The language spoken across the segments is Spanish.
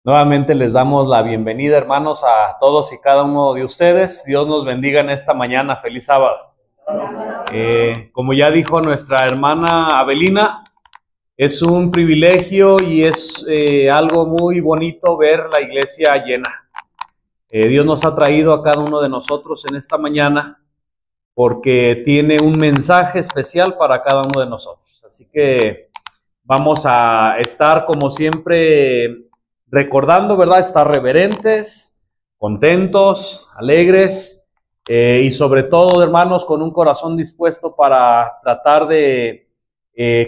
Nuevamente les damos la bienvenida, hermanos, a todos y cada uno de ustedes. Dios nos bendiga en esta mañana. Feliz sábado. Como ya dijo nuestra hermana Abelina, es un privilegio y es algo muy bonito ver la iglesia llena. Dios nos ha traído a cada uno de nosotros en esta mañana porque tiene un mensaje especial para cada uno de nosotros. Así que vamos a estar, como siempre, recordando, ¿verdad? Estar reverentes, contentos, alegres y sobre todo, hermanos, con un corazón dispuesto para tratar de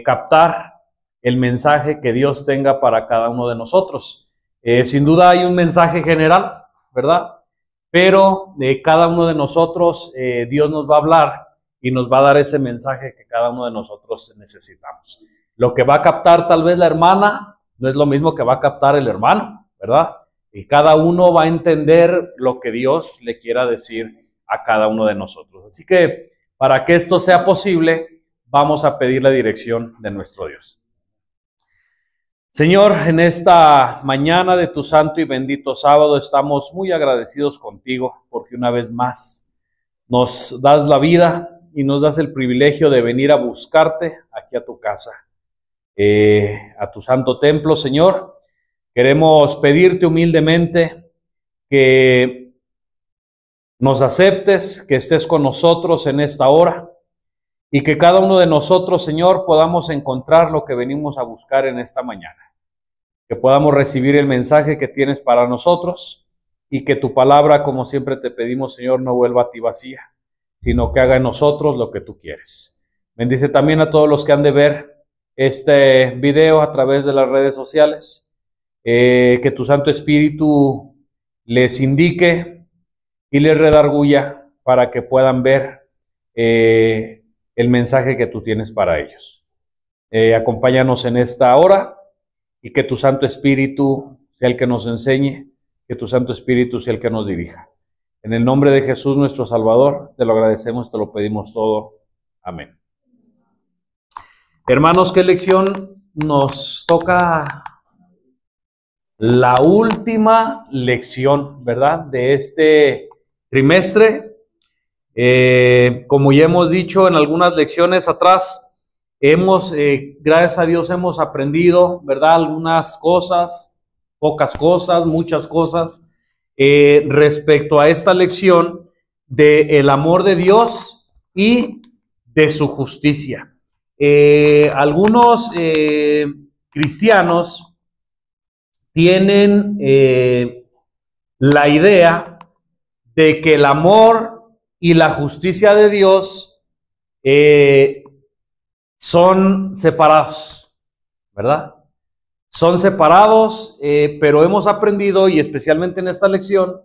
captar el mensaje que Dios tenga para cada uno de nosotros. Sin duda hay un mensaje general, ¿verdad? Pero de cada uno de nosotros Dios nos va a hablar y nos va a dar ese mensaje que cada uno de nosotros necesitamos. Lo que va a captar tal vez la hermana no es lo mismo que va a captar el hermano, ¿verdad? Y cada uno va a entender lo que Dios le quiera decir a cada uno de nosotros. Así que para que esto sea posible, vamos a pedir la dirección de nuestro Dios. Señor, en esta mañana de tu santo y bendito sábado estamos muy agradecidos contigo porque una vez más nos das la vida y nos das el privilegio de venir a buscarte aquí a tu casa. A tu santo templo, Señor. Queremos pedirte humildemente que nos aceptes, que estés con nosotros en esta hora y que cada uno de nosotros, Señor, podamos encontrar lo que venimos a buscar en esta mañana. Que podamos recibir el mensaje que tienes para nosotros y que tu palabra, como siempre te pedimos, Señor, no vuelva a ti vacía, sino que haga en nosotros lo que tú quieres. Bendice también a todos los que han de ver este video a través de las redes sociales, que tu Santo Espíritu les indique y les redarguya para que puedan ver el mensaje que tú tienes para ellos. Acompáñanos en esta hora y que tu Santo Espíritu sea el que nos enseñe, que tu Santo Espíritu sea el que nos dirija. En el nombre de Jesús nuestro Salvador, te lo agradecemos, te lo pedimos todo. Amén. Hermanos, ¿qué lección nos toca? La última lección, ¿verdad? De este trimestre. Como ya hemos dicho en algunas lecciones atrás, gracias a Dios hemos aprendido, ¿verdad? Algunas cosas, pocas cosas, muchas cosas, respecto a esta lección del amor de Dios y de su justicia. Algunos cristianos tienen la idea de que el amor y la justicia de Dios son separados, ¿verdad? Son separados, pero hemos aprendido, y especialmente en esta lección,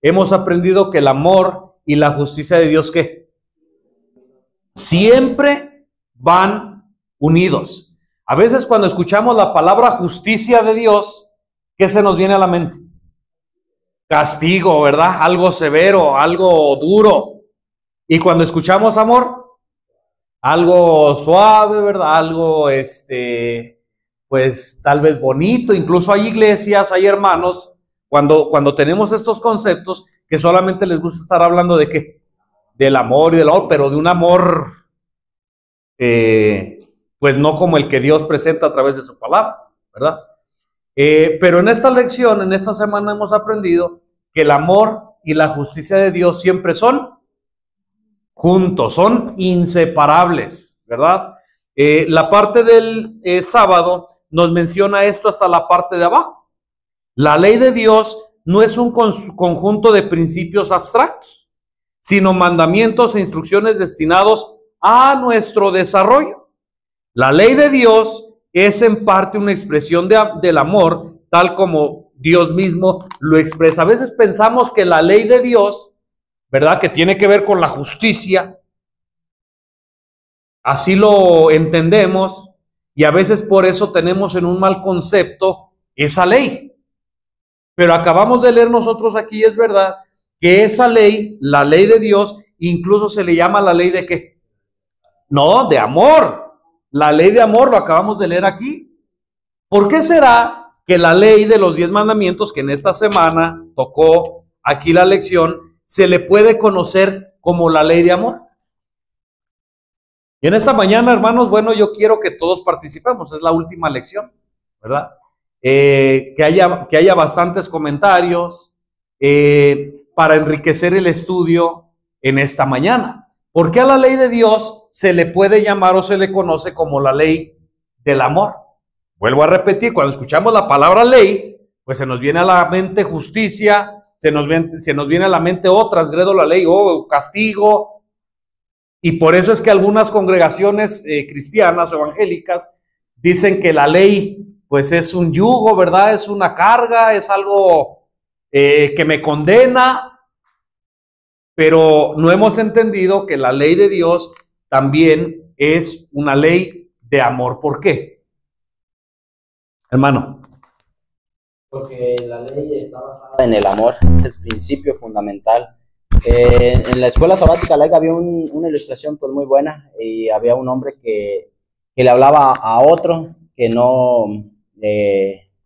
hemos aprendido que el amor y la justicia de Dios, ¿qué? Siempre van unidos. A veces cuando escuchamos la palabra justicia de Dios, ¿qué se nos viene a la mente? Castigo, ¿verdad? Algo severo, algo duro. Y cuando escuchamos amor, algo suave, ¿verdad? Algo, pues tal vez bonito. Incluso hay iglesias, hay hermanos, cuando tenemos estos conceptos, que solamente les gusta estar hablando de ¿qué? Del amor y del amor, pero de un amor pues no como el que Dios presenta a través de su palabra, ¿verdad? Pero en esta lección, en esta semana hemos aprendido que el amor y la justicia de Dios siempre son juntos, son inseparables, ¿verdad? La parte del sábado nos menciona esto hasta la parte de abajo. La ley de Dios no es un conjunto de principios abstractos, sino mandamientos e instrucciones destinados a nuestro desarrollo. La ley de Dios es en parte una expresión del amor, tal como Dios mismo lo expresa. A veces pensamos que la ley de Dios, ¿verdad?, que tiene que ver con la justicia, así lo entendemos, y a veces por eso tenemos en un mal concepto esa ley. Pero acabamos de leer nosotros aquí, es verdad, que esa ley, la ley de Dios, incluso se le llama la ley de ¿qué? No, de amor. La ley de amor lo acabamos de leer aquí. ¿Por qué será que la ley de los 10 mandamientos, que en esta semana tocó aquí la lección, se le puede conocer como la ley de amor. Y en esta mañana, hermanos, bueno, yo quiero que todos participemos, es la última lección, ¿verdad? Que haya bastantes comentarios para enriquecer el estudio en esta mañana. ¿Por qué a la ley de Dios se le puede llamar o se le conoce como la ley del amor? Vuelvo a repetir, cuando escuchamos la palabra ley, pues se nos viene a la mente justicia, se nos viene a la mente transgredo la ley, castigo. Y por eso es que algunas congregaciones cristianas o evangélicas dicen que la ley pues es un yugo, ¿verdad? Es una carga, es algo que me condena, pero no hemos entendido que la ley de Dios también es una ley de amor. ¿Por qué, hermano? Porque la ley está basada en el amor, es el principio fundamental. En la escuela sabática laica había una ilustración pues muy buena, y había un hombre que le hablaba a otro que no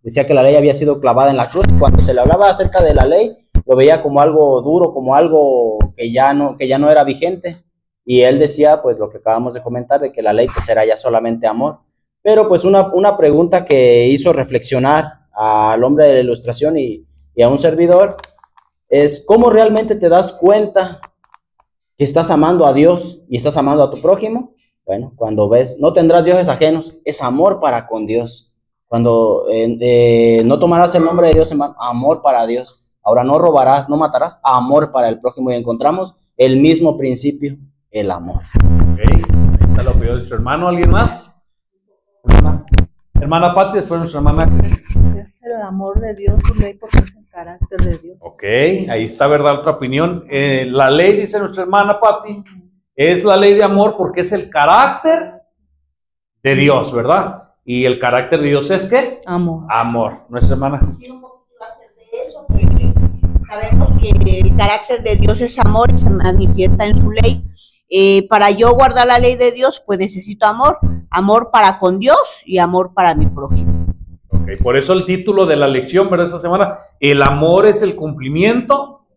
decía que la ley había sido clavada en la cruz. Cuando se le hablaba acerca de la ley, lo veía como algo duro, como algo que ya no era vigente, y él decía pues lo que acabamos de comentar, de que la ley pues era ya solamente amor. Pero pues una pregunta que hizo reflexionar al hombre de la ilustración y a un servidor es: ¿cómo realmente te das cuenta que estás amando a Dios y estás amando a tu prójimo? Bueno, cuando ves, no tendrás dioses ajenos, es amor para con Dios. Cuando no tomarás el nombre de Dios en vano, amor para Dios. Ahora, no robarás, no matarás, amor para el prójimo. Y encontramos el mismo principio, el amor. Ok, ahí está lo que yo he dicho, hermano. ¿Alguien más? Hermana Pati, después nuestra hermana Cristina. Es el amor de Dios, su ley, porque es el carácter de Dios. Ok, ahí está, ¿verdad? Otra opinión. La ley, dice nuestra hermana Pati, es la ley de amor porque es el carácter de Dios, ¿verdad? Y el carácter de Dios es ¿qué? Amor. Amor. Nuestra hermana. Sí, un poquito va a ser de eso, porque sabemos que el carácter de Dios es amor y se manifiesta en su ley. Para yo guardar la ley de Dios, pues necesito amor. Amor para con Dios y amor para mi prójimo. Ok, por eso el título de la lección, ¿verdad? Esta semana, el amor es el cumplimiento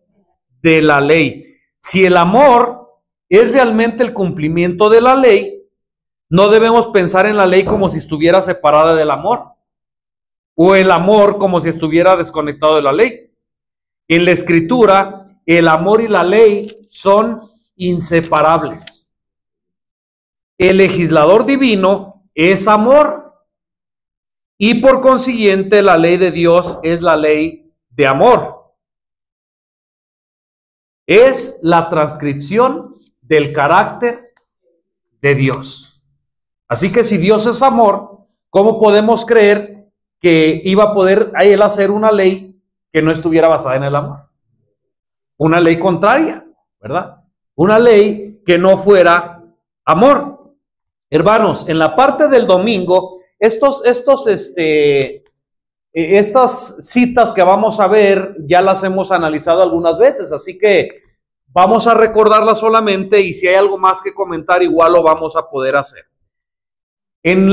de la ley. Si el amor es realmente el cumplimiento de la ley, no debemos pensar en la ley como si estuviera separada del amor, o el amor como si estuviera desconectado de la ley. En la Escritura, el amor y la ley son inseparables. El legislador divino es amor y por consiguiente la ley de Dios es la ley de amor. Es la transcripción del carácter de Dios. Así que si Dios es amor, ¿cómo podemos creer que iba a poder a él hacer una ley que no estuviera basada en el amor? Una ley contraria, ¿verdad? Una ley que no fuera amor. Hermanos, en la parte del domingo, estas citas que vamos a ver ya las hemos analizado algunas veces, así que vamos a recordarlas solamente y si hay algo más que comentar igual lo vamos a poder hacer. En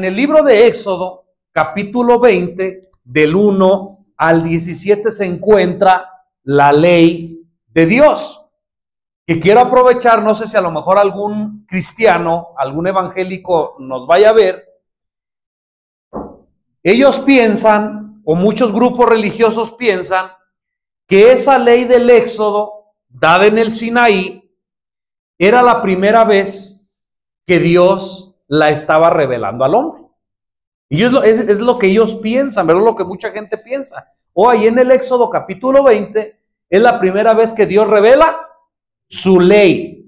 el libro de Éxodo, capítulo 20, del 1 al 17 se encuentra la ley de Dios. Que quiero aprovechar, no sé si a lo mejor algún cristiano, algún evangélico nos vaya a ver. Ellos piensan, o muchos grupos religiosos piensan, que esa ley del Éxodo, dada en el Sinaí, era la primera vez que Dios la estaba revelando al hombre. Y es lo que ellos piensan, ¿verdad? Lo que mucha gente piensa. O ahí en el Éxodo capítulo 20, es la primera vez que Dios revela su ley.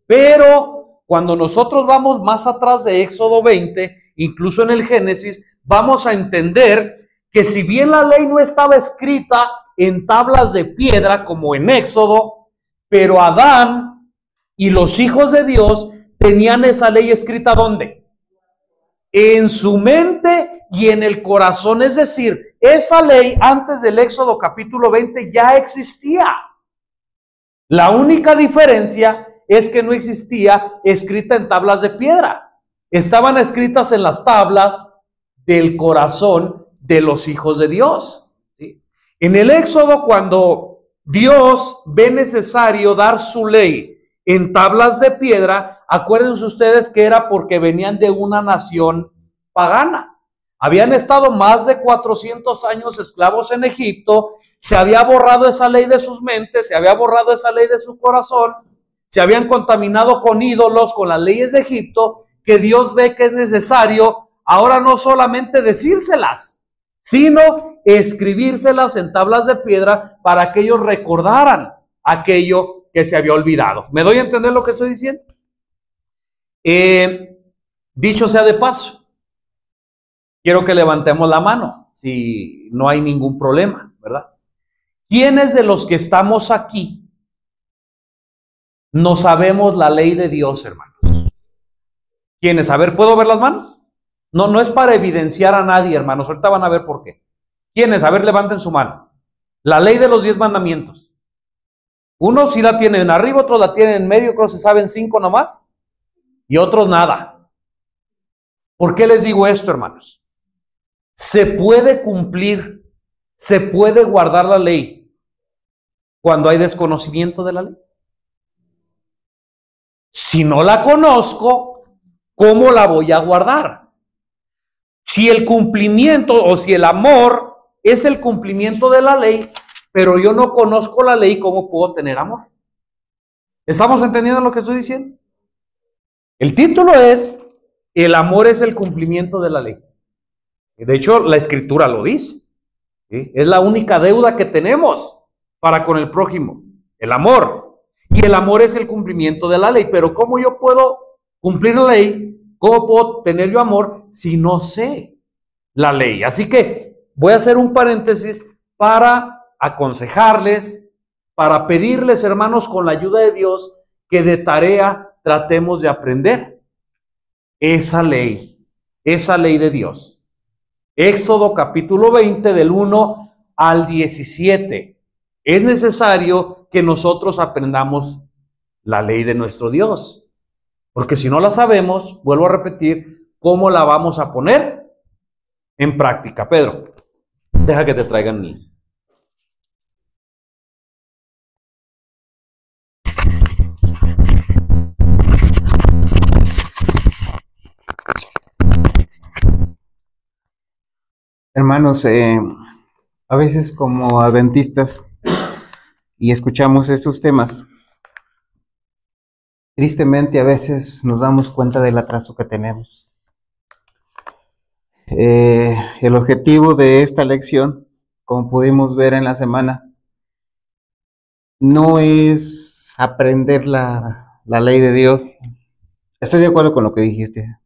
Pero cuando nosotros vamos más atrás de Éxodo 20, incluso en el Génesis, vamos a entender que si bien la ley no estaba escrita en tablas de piedra como en Éxodo, pero Adán y los hijos de Dios tenían esa ley escrita ¿dónde? En su mente y en el corazón. Es decir, esa ley antes del Éxodo capítulo 20 ya existía. La única diferencia es que no existía escrita en tablas de piedra. Estaban escritas en las tablas del corazón de los hijos de Dios, ¿sí? En el Éxodo, cuando Dios ve necesario dar su ley en tablas de piedra, acuérdense ustedes que era porque venían de una nación pagana. Habían estado más de 400 años esclavos en Egipto, se había borrado esa ley de sus mentes, se había borrado esa ley de su corazón, se habían contaminado con ídolos, con las leyes de Egipto, que Dios ve que es necesario ahora no solamente decírselas, sino escribírselas en tablas de piedra para que ellos recordaran aquello que se había olvidado. ¿Me doy a entender lo que estoy diciendo? Dicho sea de paso, quiero que levantemos la mano, si no hay ningún problema, ¿verdad? ¿Quiénes de los que estamos aquí no sabemos la ley de Dios, hermanos? ¿Quiénes? A ver, ¿puedo ver las manos? No es para evidenciar a nadie, hermanos. Ahorita van a ver por qué. ¿Quiénes? A ver, levanten su mano. La ley de los 10 mandamientos. Unos sí la tienen arriba, otros la tienen en medio, creo que se saben 5 nomás, y otros nada. ¿Por qué les digo esto, hermanos? Se puede cumplir, se puede guardar la ley cuando hay desconocimiento de la ley. Si no la conozco, ¿cómo la voy a guardar? Si el cumplimiento o si el amor es el cumplimiento de la ley, pero yo no conozco la ley, ¿cómo puedo tener amor? ¿Estamos entendiendo lo que estoy diciendo? El título es: el amor es el cumplimiento de la ley. De hecho, la Escritura lo dice, ¿sí? Es la única deuda que tenemos para con el prójimo, el amor. Y el amor es el cumplimiento de la ley. Pero ¿cómo yo puedo cumplir la ley? ¿Cómo puedo tener yo amor si no sé la ley? Así que voy a hacer un paréntesis para aconsejarles, para pedirles, hermanos, con la ayuda de Dios, que de tarea tratemos de aprender esa ley de Dios. Éxodo capítulo 20 del 1 al 17. Es necesario que nosotros aprendamos la ley de nuestro Dios, porque si no la sabemos, vuelvo a repetir, ¿cómo la vamos a poner en práctica? Pedro, deja que te traigan el... Hermanos, a veces como adventistas y escuchamos estos temas, tristemente a veces nos damos cuenta del atraso que tenemos. El objetivo de esta lección, como pudimos ver en la semana, no es aprender la ley de Dios. Estoy de acuerdo con lo que dijiste.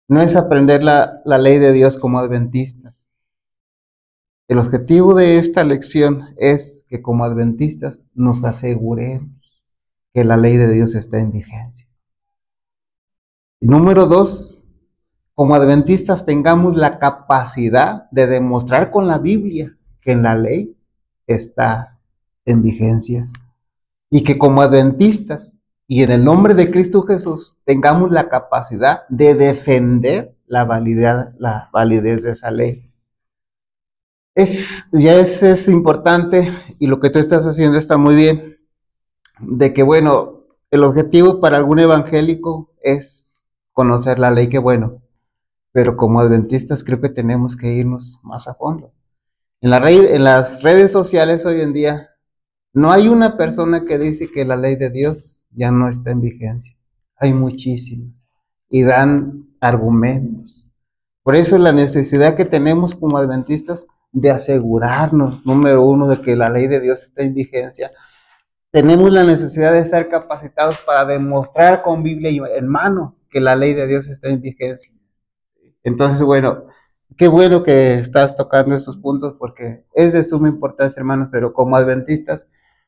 No es aprender la ley de Dios como adventistas. El objetivo de esta lección es que como adventistas nos aseguremos que la ley de Dios está en vigencia. Y número 2, como adventistas tengamos la capacidad de demostrar con la Biblia que la ley está en vigencia. Y que como adventistas y en el nombre de Cristo Jesús tengamos la capacidad de defender la validez de esa ley. Es importante, y lo que tú estás haciendo está muy bien, de que bueno, el objetivo para algún evangélico es conocer la ley, que bueno, pero como adventistas creo que tenemos que irnos más a fondo. En las redes sociales hoy en día no hay una persona que dice que la ley de Dios ya no está en vigencia. Hay muchísimas y dan argumentos. Por eso la necesidad que tenemos como adventistas de asegurarnos, número 1, de que la ley de Dios está en vigencia. Tenemos la necesidad de ser capacitados para demostrar con Biblia en mano que la ley de Dios está en vigencia. Entonces, bueno, qué bueno que estás tocando estos puntos porque es de suma importancia, hermanos, pero como adventistas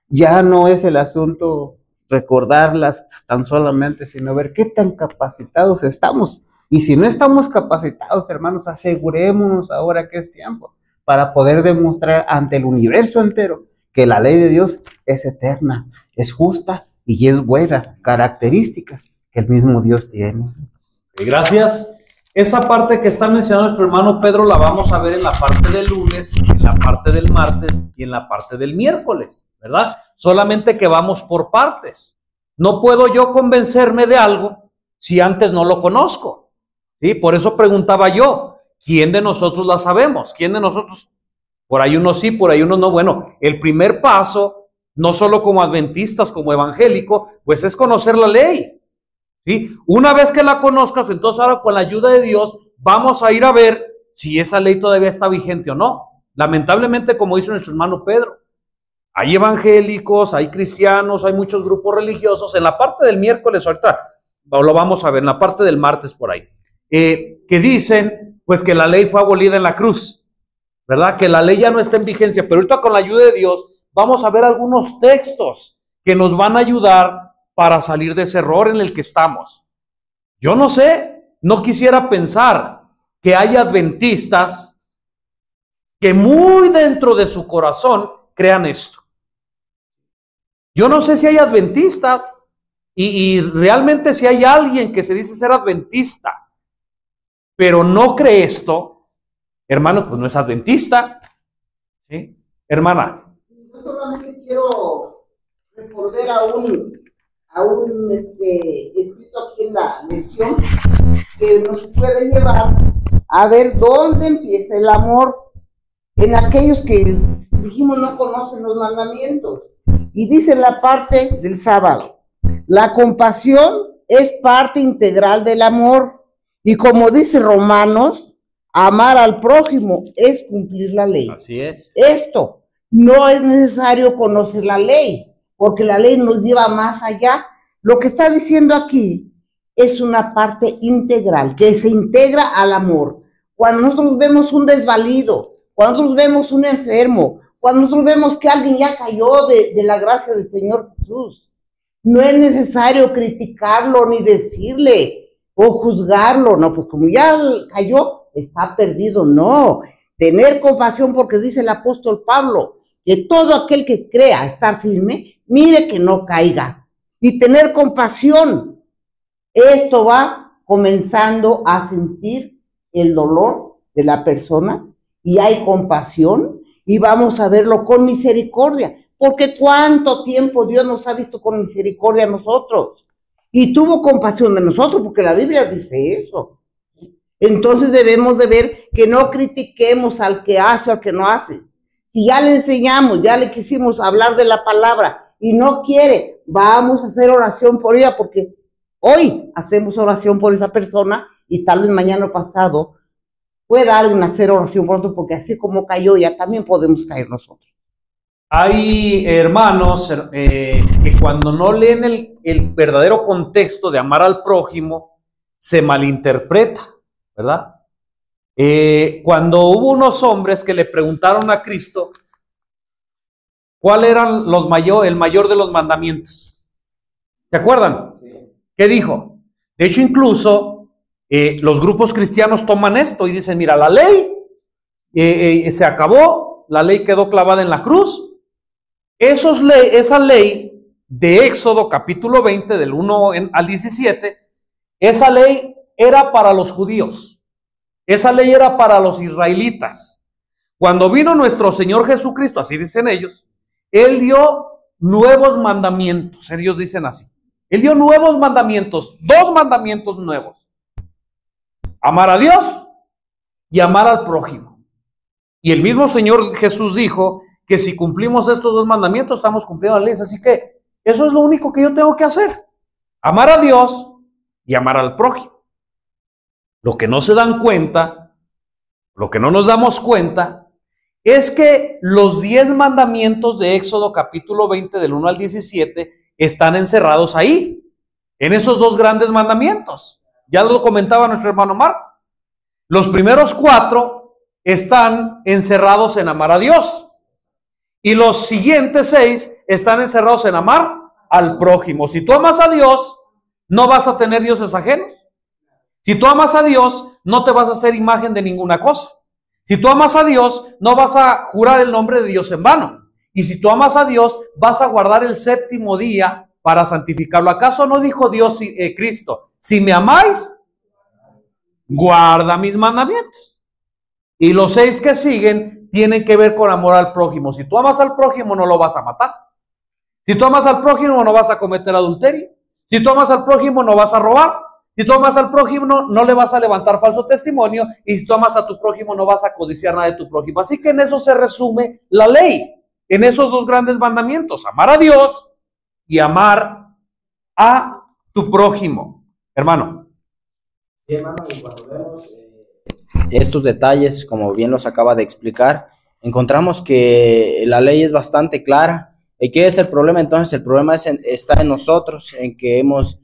ya no es el asunto recordarlas tan solamente, sino ver qué tan capacitados estamos. Y si no estamos capacitados, hermanos, asegurémonos ahora que es tiempo para poder demostrar ante el universo entero que la ley de Dios es eterna, es justa y es buena, características que el mismo Dios tiene. Gracias. Esa parte que está mencionando nuestro hermano Pedro la vamos a ver en la parte del lunes, en la parte del martes y en la parte del miércoles, ¿verdad? Solamente que vamos por partes. No puedo yo convencerme de algo si antes no lo conozco, ¿sí? Por eso preguntaba yo, ¿quién de nosotros la sabemos? ¿Quién de nosotros? Por ahí unos sí, por ahí unos no. Bueno, el primer paso, no solo como adventistas, como evangélico, pues es conocer la ley. ¿Sí? Una vez que la conozcas, entonces ahora con la ayuda de Dios vamos a ir a ver si esa ley todavía está vigente o no. Lamentablemente, como dice nuestro hermano Pedro, hay evangélicos, hay cristianos, hay muchos grupos religiosos. En la parte del miércoles, ahorita lo vamos a ver, en la parte del martes por ahí, que dicen pues que la ley fue abolida en la cruz, ¿verdad? Que la ley ya no está en vigencia, pero ahorita con la ayuda de Dios vamos a ver algunos textos que nos van a ayudar para salir de ese error en el que estamos. Yo no sé, no quisiera pensar que hay adventistas que muy dentro de su corazón crean esto. Yo no sé si hay adventistas y realmente si hay alguien que se dice ser adventista, pero no cree esto, hermanos, pues no es adventista. ¿Sí? Hermana. Yo solamente quiero responder a un escrito aquí en la lección que nos puede llevar a ver dónde empieza el amor en aquellos que dijimos no conocen los mandamientos. Y dice la parte del sábado, la compasión es parte integral del amor, y como dice Romanos, amar al prójimo es cumplir la ley. Así es. Esto no es necesario conocer la ley, porque la ley nos lleva más allá. Lo que está diciendo aquí es una parte integral, que se integra al amor. Cuando nosotros vemos un desvalido, cuando nosotros vemos un enfermo, cuando nosotros vemos que alguien ya cayó de la gracia del Señor Jesús, no es necesario criticarlo ni decirle o juzgarlo, no, pues como ya cayó, está perdido, no. Tener compasión, porque dice el apóstol Pablo, que todo aquel que crea estar firme, mire que no caiga. Y tener compasión, esto va comenzando a sentir el dolor de la persona y hay compasión y vamos a verlo con misericordia, porque cuánto tiempo Dios nos ha visto con misericordia a nosotros y tuvo compasión de nosotros, porque la Biblia dice eso. Entonces debemos de ver que no critiquemos al que hace o al que no hace. Si ya le enseñamos, ya le quisimos hablar de la palabra y no quiere, vamos a hacer oración por ella, porque hoy hacemos oración por esa persona y tal vez mañana o pasado pueda alguien hacer oración por otro, porque así como cayó, ya también podemos caer nosotros. Hay hermanos que cuando no leen el verdadero contexto de amar al prójimo, se malinterpreta, ¿verdad? Cuando hubo unos hombres que le preguntaron a Cristo cuál era el mayor de los mandamientos, ¿se acuerdan? Sí. ¿Qué dijo? De hecho, incluso los grupos cristianos toman esto y dicen, mira, la ley se acabó, la ley quedó clavada en la cruz. Esa ley de Éxodo capítulo 20 del 1 al 17, esa ley era para los judíos, esa ley era para los israelitas. Cuando vino nuestro Señor Jesucristo, así dicen ellos, Él dio nuevos mandamientos, ellos dicen así, Él dio nuevos mandamientos, 2 mandamientos nuevos, amar a Dios y amar al prójimo. Y el mismo Señor Jesús dijo que si cumplimos estos 2 mandamientos, estamos cumpliendo la ley. Así que eso es lo único que yo tengo que hacer. Amar a Dios y amar al prójimo. Lo que no se dan cuenta, lo que no nos damos cuenta, es que los 10 mandamientos de Éxodo capítulo 20 del 1 al 17 están encerrados ahí, en esos 2 grandes mandamientos. Ya lo comentaba nuestro hermano Marco. Los primeros 4 están encerrados en amar a Dios. Y los siguientes 6 están encerrados en amar al prójimo. Si tú amas a Dios, no vas a tener dioses ajenos. Si tú amas a Dios, no te vas a hacer imagen de ninguna cosa. Si tú amas a Dios, no vas a jurar el nombre de Dios en vano. Y si tú amas a Dios, vas a guardar el 7º día para santificarlo. ¿Acaso no dijo Dios, Cristo, si me amáis, guarda mis mandamientos. Y los 6 que siguen tienen que ver con amor al prójimo. Si tú amas al prójimo, no lo vas a matar. Si tú amas al prójimo, no vas a cometer adulterio. Si tú amas al prójimo, no vas a robar. Si tú amas al prójimo, no le vas a levantar falso testimonio. Y si tú amas a tu prójimo, no vas a codiciar nada de tu prójimo. Así que en eso se resume la ley. En esos 2 grandes mandamientos. Amar a Dios y amar a tu prójimo. Hermano. Sí, hermano, y cuando vemos estos detalles, como bien los acaba de explicar, encontramos que la ley es bastante clara. ¿Y qué es el problema entonces? El problema está en nosotros, en que hemos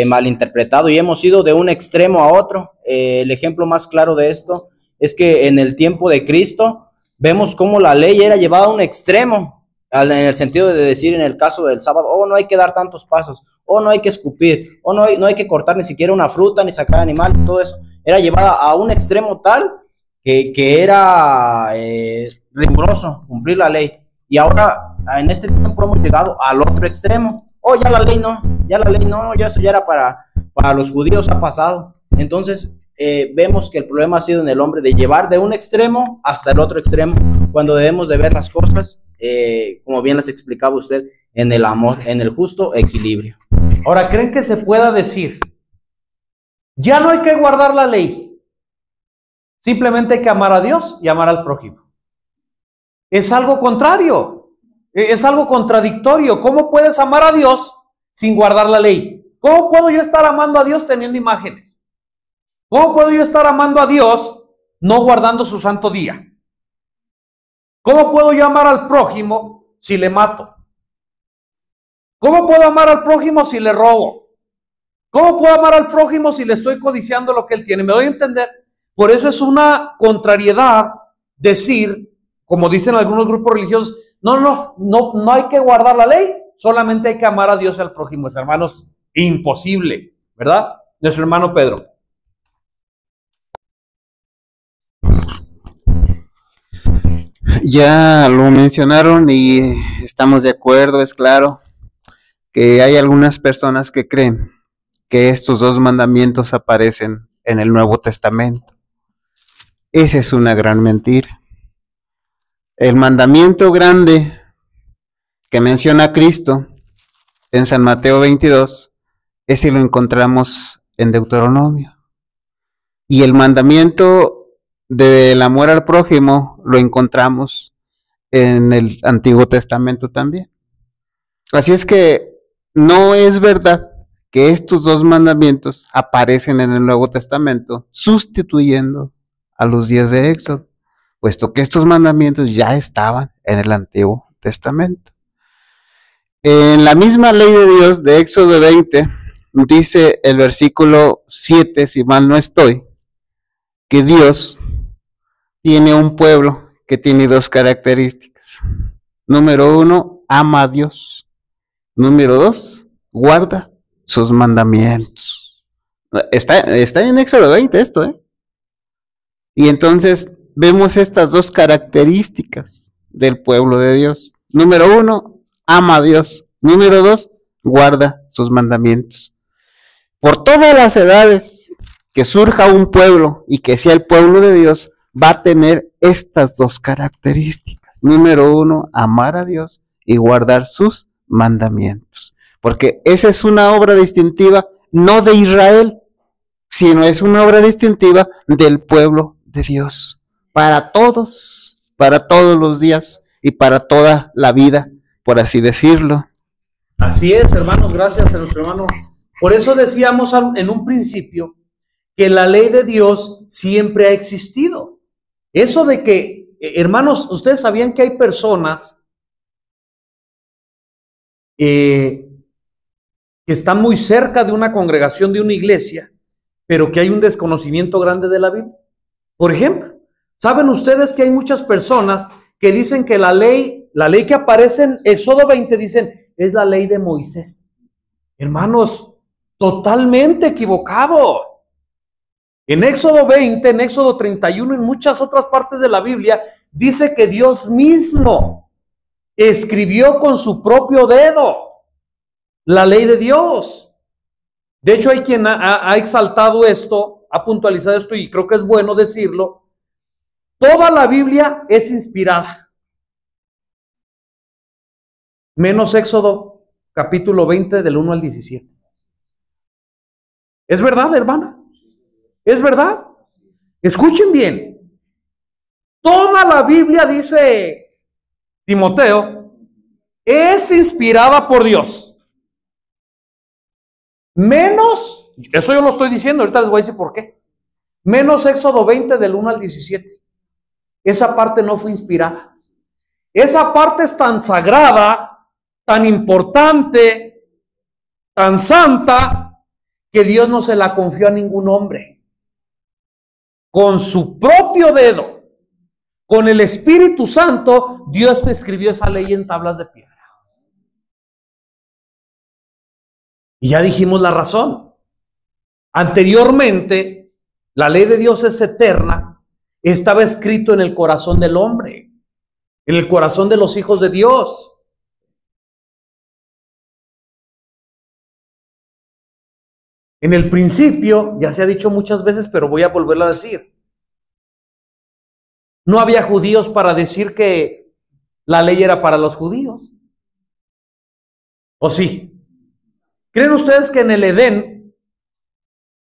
malinterpretado y hemos ido de un extremo a otro. El ejemplo más claro de esto es que en el tiempo de Cristo vemos cómo la ley era llevada a un extremo, en el sentido de decir en el caso del sábado, oh, no hay que dar tantos pasos, oh, no hay que escupir, oh, no hay que cortar ni siquiera una fruta, ni sacar animal, todo eso era llevada a un extremo tal que era riguroso cumplir la ley. Y ahora, en este tiempo hemos llegado al otro extremo. Oh, ya la ley no, ya eso ya era para los judíos, ha pasado. Entonces, vemos que el problema ha sido en el hombre de llevar de un extremo hasta el otro extremo, cuando debemos de ver las cosas, como bien les explicaba usted, en el amor, en el justo equilibrio. Ahora, ¿creen que se pueda decir, ya no hay que guardar la ley, simplemente hay que amar a Dios y amar al prójimo? Es algo contrario, es algo contradictorio. ¿Cómo puedes amar a Dios sin guardar la ley? ¿Cómo puedo yo estar amando a Dios teniendo imágenes? ¿Cómo puedo yo estar amando a Dios no guardando su santo día? ¿Cómo puedo yo amar al prójimo si le mato? ¿Cómo puedo amar al prójimo si le robo? ¿Cómo puedo amar al prójimo si le estoy codiciando lo que él tiene? ¿Me doy a entender? Por eso es una contrariedad decir, como dicen algunos grupos religiosos, no hay que guardar la ley, solamente hay que amar a Dios y al prójimo. Es, hermanos, imposible, ¿verdad? Nuestro hermano Pedro. Ya lo mencionaron y estamos de acuerdo, es claro que hay algunas personas que creen que estos 2 mandamientos aparecen en el Nuevo Testamento. Esa es una gran mentira. El mandamiento grande que menciona Cristo en San Mateo 22, ese lo encontramos en Deuteronomio. Y el mandamiento del amor al prójimo lo encontramos en el Antiguo Testamento también. Así es que no es verdad que estos 2 mandamientos aparecen en el Nuevo Testamento sustituyendo a los 10 de Éxodo, puesto que estos mandamientos ya estaban en el Antiguo Testamento. En la misma ley de Dios de Éxodo 20, dice el versículo 7, si mal no estoy, que Dios tiene un pueblo que tiene 2 características. Número 1, ama a Dios. Número 2, guarda sus mandamientos. Está en Éxodo 20 esto, ¿eh? Y entonces vemos estas 2 características del pueblo de Dios. Número 1, ama a Dios. Número 2, guarda sus mandamientos. Por todas las edades que surja un pueblo y que sea el pueblo de Dios, va a tener estas 2 características. Número 1, amar a Dios y guardar sus mandamientos. Porque esa es una obra distintiva no de Israel, sino es una obra distintiva del pueblo de Dios. Para todos los días y para toda la vida, por así decirlo. Así es, hermanos, gracias a nuestro hermano. Por eso decíamos en un principio que la ley de Dios siempre ha existido. Eso de que, hermanos, ustedes sabían que hay personas que están muy cerca de una congregación, de una iglesia, pero que hay un desconocimiento grande de la Biblia. Por ejemplo, ¿saben ustedes que hay muchas personas que dicen que la ley que aparece en Éxodo 20, dicen, es la ley de Moisés? Hermanos, totalmente equivocado. En Éxodo 20, en Éxodo 31, en muchas otras partes de la Biblia, dice que Dios mismo escribió con su propio dedo la ley de Dios. De hecho, hay quien ha exaltado esto ha puntualizado esto y creo que es bueno decirlo. Toda la Biblia es inspirada. Menos Éxodo capítulo 20 del 1 al 17. ¿Es verdad, hermana? ¿Es verdad? Escuchen bien. Toda la Biblia, dice Timoteo, es inspirada por Dios. Menos, eso yo lo estoy diciendo, ahorita les voy a decir por qué. Menos Éxodo 20 del 1 al 17. Esa parte no fue inspirada. Esa parte es tan sagrada, tan importante, tan santa, que Dios no se la confió a ningún hombre. Con su propio dedo, con el Espíritu Santo, Dios escribió esa ley en tablas de piedra. Y ya dijimos la razón. Anteriormente, la ley de Dios es eterna, estaba escrito en el corazón del hombre, en el corazón de los hijos de Dios. En el principio, ya se ha dicho muchas veces, pero voy a volverlo a decir. No había judíos para decir que la ley era para los judíos. ¿O sí? ¿Creen ustedes que en el Edén,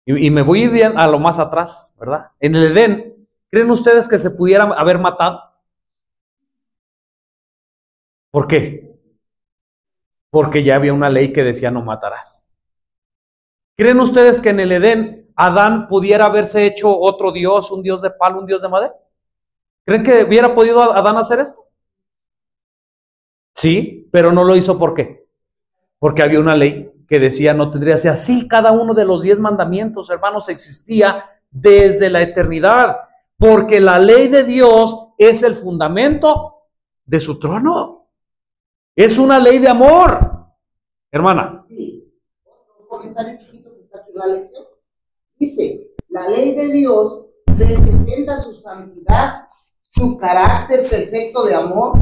y me voy a ir a lo más atrás, ¿verdad? En el Edén, ¿creen ustedes que se pudiera haber matado? ¿Por qué? Porque ya había una ley que decía no matarás. ¿Creen ustedes que en el Edén Adán pudiera haberse hecho otro dios, un dios de palo, un dios de madera? ¿Creen que hubiera podido Adán hacer esto? Sí, pero no lo hizo. ¿Por qué? Porque había una ley que decía no tendría que ser así. Cada uno de los 10 mandamientos, hermanos, existía desde la eternidad, porque la ley de Dios es el fundamento de su trono. Es una ley de amor, hermana. Sí, otro comentario chiquito que está aquí en la lección. Dice, la ley de Dios representa su santidad, su carácter perfecto de amor,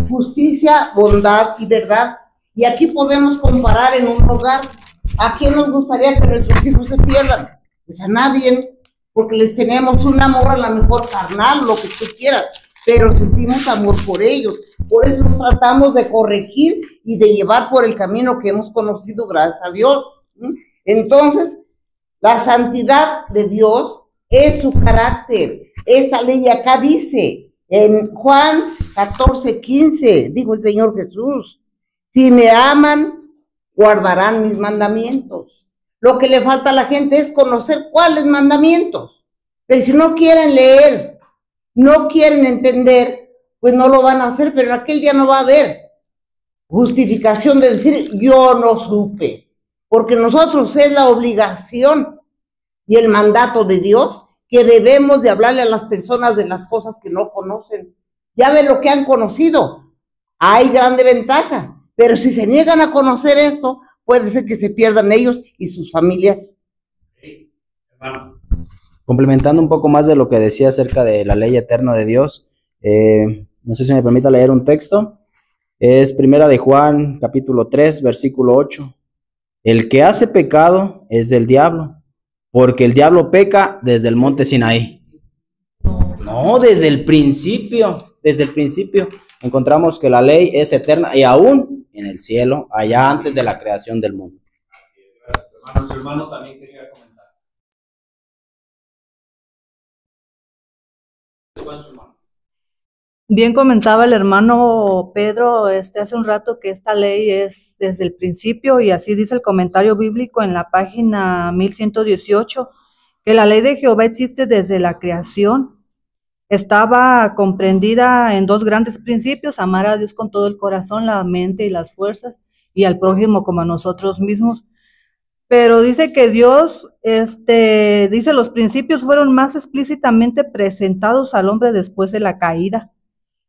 justicia, bondad y verdad. Y aquí podemos comparar en un hogar. ¿A quién nos gustaría que nuestros hijos se pierdan? Pues a nadie, porque les tenemos un amor a la mejor carnal, lo que tú quieras, pero sentimos amor por ellos. Por eso nos tratamos de corregir y de llevar por el camino que hemos conocido, gracias a Dios. Entonces, la santidad de Dios es su carácter. Esta ley acá dice, en Juan 14:15, dijo el Señor Jesús, si me aman, guardarán mis mandamientos. Lo que le falta a la gente es conocer cuáles mandamientos. Pero si no quieren leer, no quieren entender, pues no lo van a hacer, pero en aquel día no va a haber justificación de decir yo no supe, porque nosotros es la obligación y el mandato de Dios que debemos de hablarle a las personas de las cosas que no conocen. Ya de lo que han conocido hay grande ventaja, pero si se niegan a conocer esto, puede ser que se pierdan ellos y sus familias. Sí, hermano. Complementando un poco más de lo que decía acerca de la ley eterna de Dios, no sé si me permita leer un texto. Es primera de Juan, capítulo 3, versículo 8. El que hace pecado es del diablo, porque el diablo peca desde el monte Sinaí. No, desde el principio encontramos que la ley es eterna y aún en el cielo, allá antes de la creación del mundo. Gracias, hermano. Su hermano también quería comentar. Bien comentaba el hermano Pedro hace un rato que esta ley es desde el principio, y así dice el comentario bíblico en la página 1118, que la ley de Jehová existe desde la creación. Estaba comprendida en 2 grandes principios: amar a Dios con todo el corazón, la mente y las fuerzas, y al prójimo como a nosotros mismos. Pero dice que Dios, dice, los principios fueron más explícitamente presentados al hombre después de la caída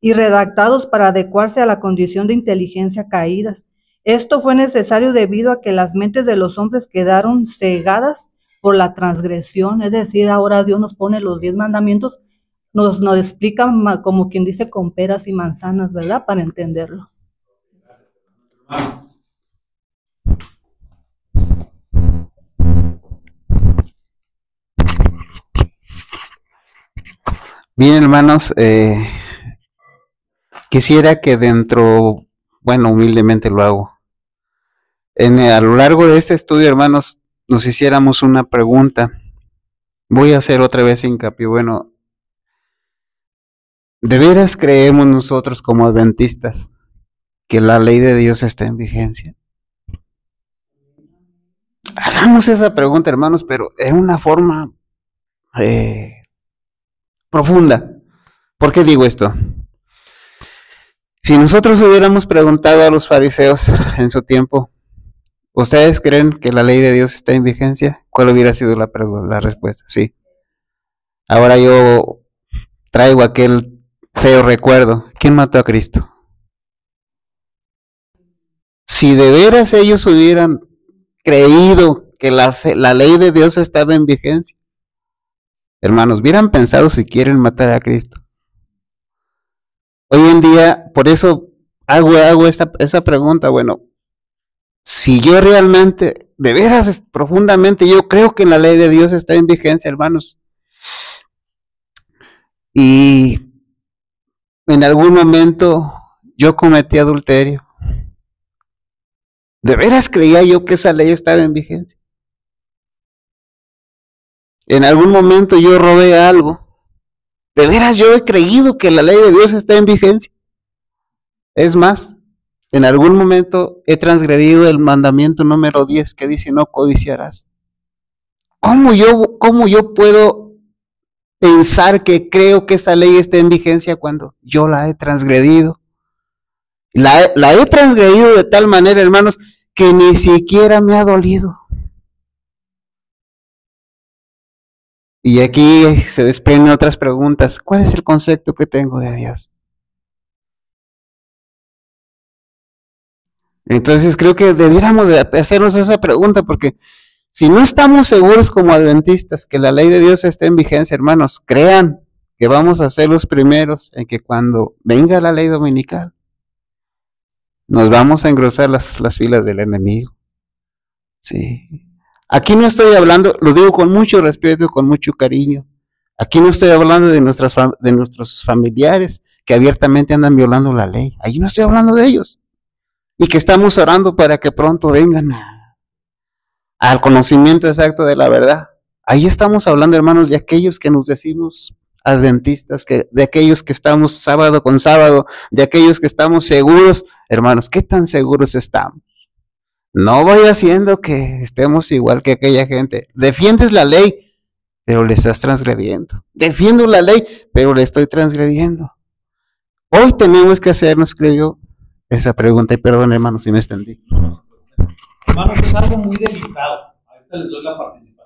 y redactados para adecuarse a la condición de inteligencia caídas. Esto fue necesario debido a que las mentes de los hombres quedaron cegadas por la transgresión. Es decir, ahora Dios nos pone los 10 mandamientos, nos explica como quien dice con peras y manzanas, ¿verdad? Para entenderlo. Bien, hermanos, quisiera que bueno, humildemente lo hago. A lo largo de este estudio, hermanos, nos hiciéramos una pregunta. Voy a hacer otra vez hincapié. Bueno, ¿de veras creemos nosotros como adventistas que la ley de Dios está en vigencia? Hagamos esa pregunta, hermanos, pero en una forma profunda. ¿Por qué digo esto? Si nosotros hubiéramos preguntado a los fariseos en su tiempo, ¿ustedes creen que la ley de Dios está en vigencia? ¿Cuál hubiera sido la respuesta? Sí. Ahora yo traigo aquel feo recuerdo. ¿Quién mató a Cristo? Si de veras ellos hubieran creído que la ley de Dios estaba en vigencia, hermanos, hubieran pensado si quieren matar a Cristo. Hoy en día, por eso hago esa pregunta. Bueno, si yo realmente, de veras, profundamente, yo creo que la ley de Dios está en vigencia, hermanos, y en algún momento yo cometí adulterio, ¿de veras creía yo que esa ley estaba en vigencia? En algún momento yo robé algo, ¿de veras yo he creído que la ley de Dios está en vigencia? Es más, en algún momento he transgredido el mandamiento número 10 que dice no codiciarás. ¿Cómo yo puedo pensar que creo que esa ley está en vigencia cuando yo la he transgredido? La he transgredido de tal manera, hermanos, que ni siquiera me ha dolido. Y aquí se desprenden otras preguntas. ¿Cuál es el concepto que tengo de Dios? Entonces creo que debiéramos de hacernos esa pregunta, porque si no estamos seguros como adventistas que la ley de Dios está en vigencia, hermanos, crean que vamos a ser los primeros en que cuando venga la ley dominical, nos vamos a engrosar las filas del enemigo. Sí. Aquí no estoy hablando, lo digo con mucho respeto, con mucho cariño. Aquí no estoy hablando de nuestros familiares que abiertamente andan violando la ley. Ahí no estoy hablando de ellos. Y que estamos orando para que pronto vengan al conocimiento exacto de la verdad. Ahí estamos hablando, hermanos, de aquellos que nos decimos adventistas, de aquellos que estamos sábado con sábado, de aquellos que estamos seguros. Hermanos, ¿qué tan seguros estamos? No vaya haciendo que estemos igual que aquella gente. Defiendes la ley, pero le estás transgrediendo. Defiendo la ley, pero le estoy transgrediendo. Hoy tenemos que hacernos, creo yo, esa pregunta. Y perdón, hermanos, si me extendí. Hermanos, es algo muy delicado. Ahorita les doy la participación.